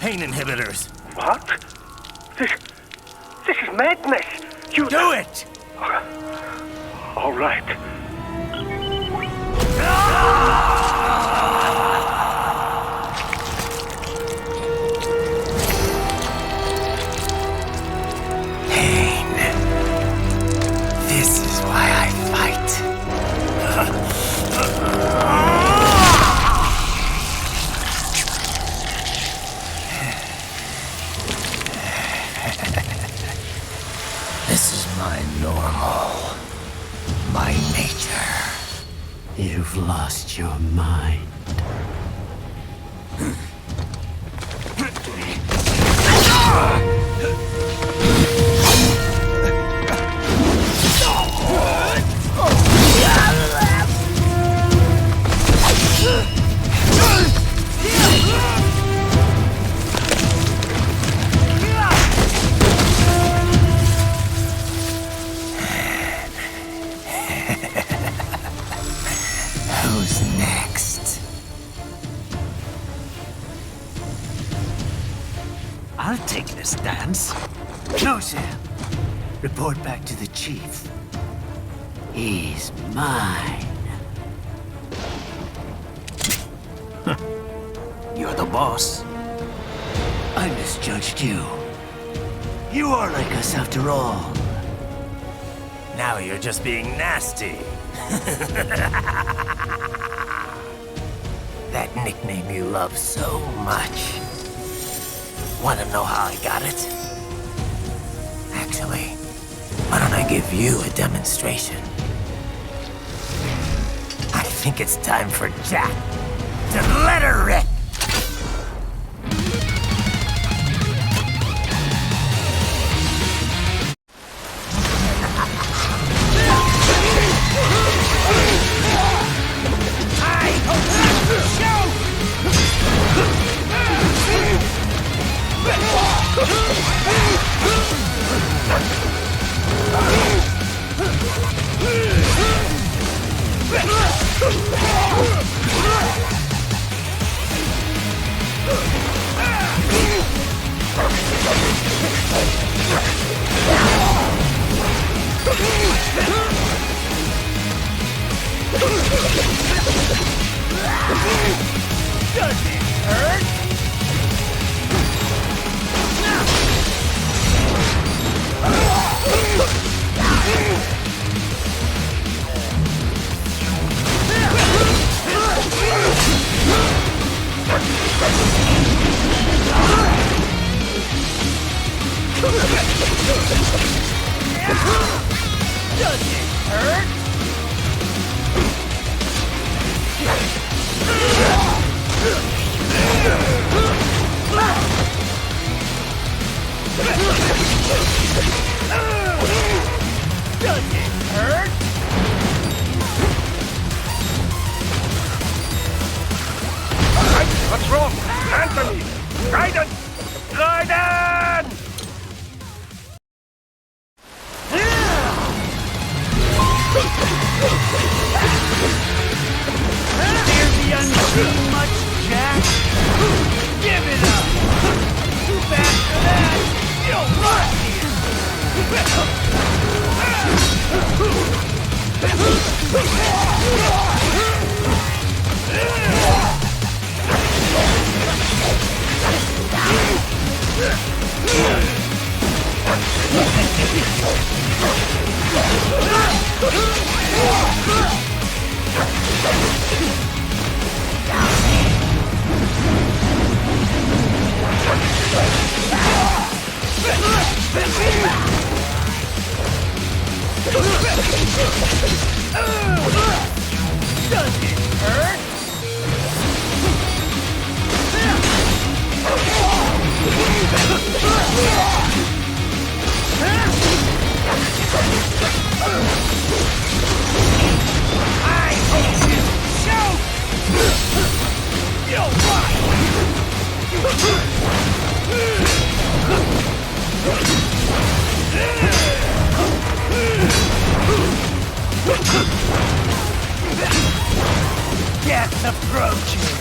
pain inhibitors. What? This is madness. You do it! All right. Pain. This is why I fight. This is my normal. My nature. You've lost your mind. Who's next? I'll take this dance. No, Sam. Report back to the chief. He's mine. You're the boss. I misjudged you. You are like us after all. Now you're just being nasty. That nickname you love so much. Want to know how I got it? Actually, why don't I give you a demonstration? I think it's time for Jack to let her rip. Does it hurt? Does it hurt? Does it hurt? What's wrong? Anthony! Raiden! Raiden! Fear the unseen much, Jack? Give it up! Too fast for that! You'll rot here! Does it hurt? I hate you! Shoot! You'll rot! Death approaches!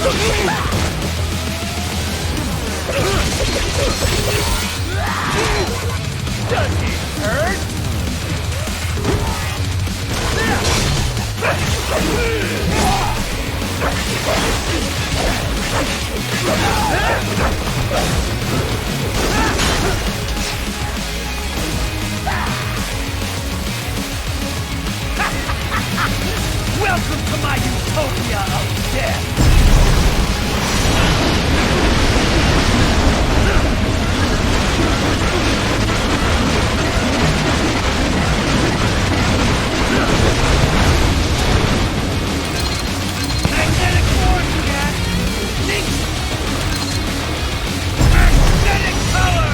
Does it hurt? Welcome to my utopia of death! Magnetic force, Jack! Magnetic power!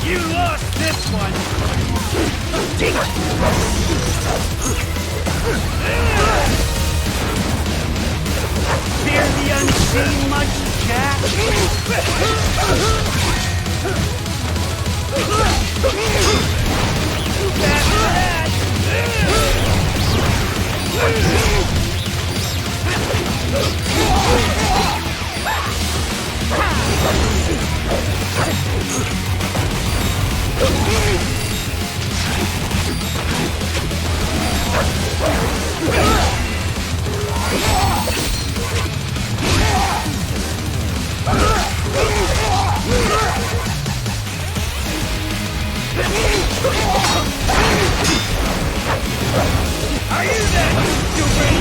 You lost this one! Fear the unseen much, Jack? Too bad for that! Are you that stupid?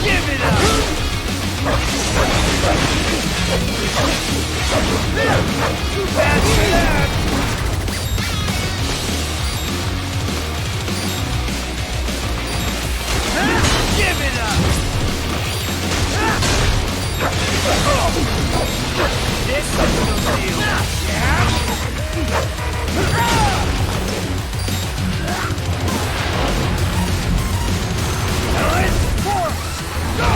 Give it up! Too bad for that! Give it up! This is the real let's force! Go!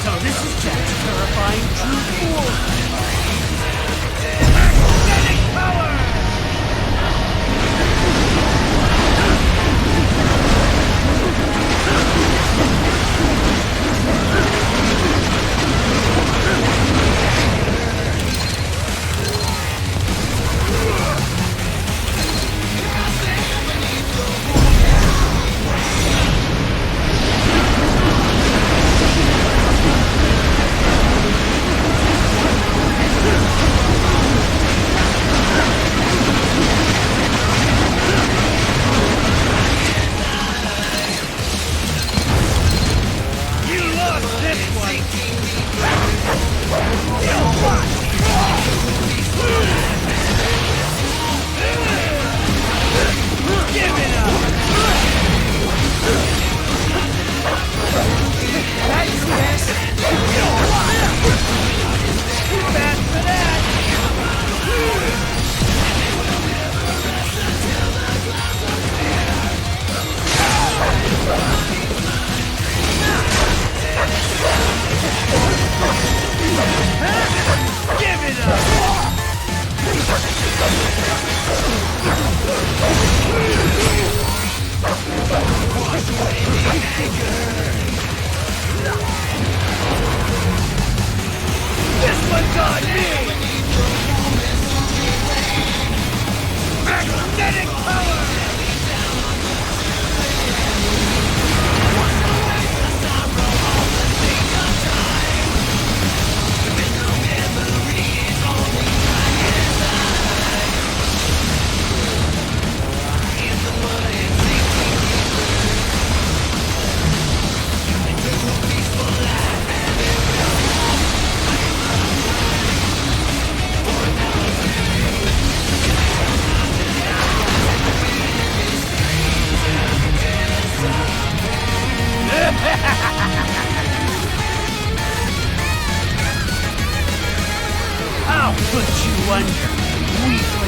So this is Jack's terrifying true form.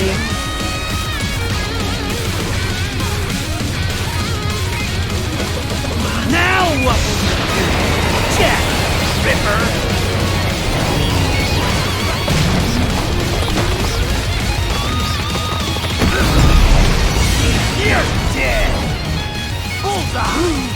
me? Now what will you do? Jack, Ripper! You're dead! Bullseye!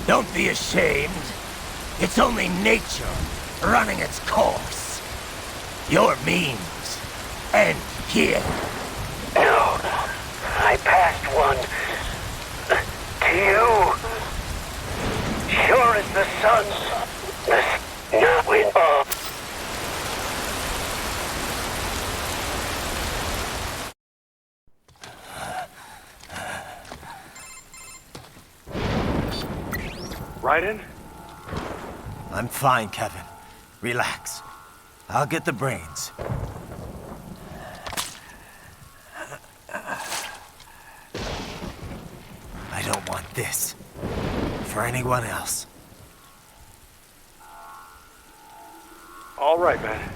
Don't be ashamed. It's only nature running its course. Your means end here. No, I passed one to you. Sure as the sun, the snow went up. Right in? I'm fine, Kevin. Relax. I'll get the brains. I don't want this for anyone else. All right, man.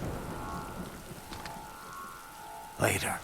Later.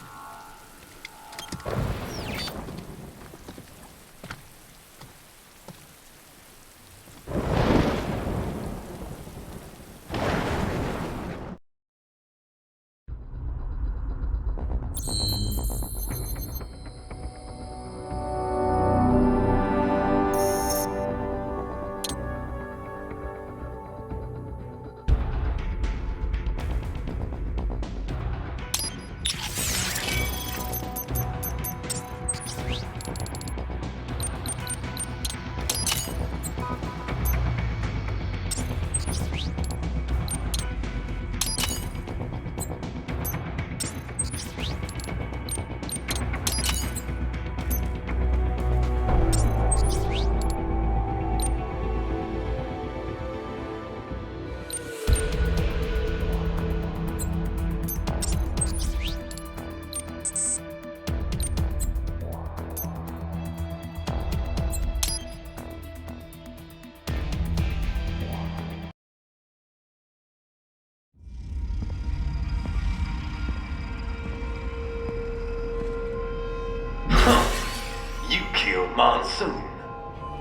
Monsoon.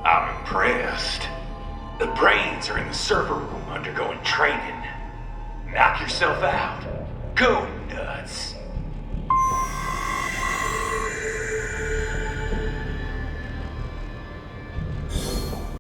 I'm impressed. The brains are in the server room undergoing training. Knock yourself out. Go nuts.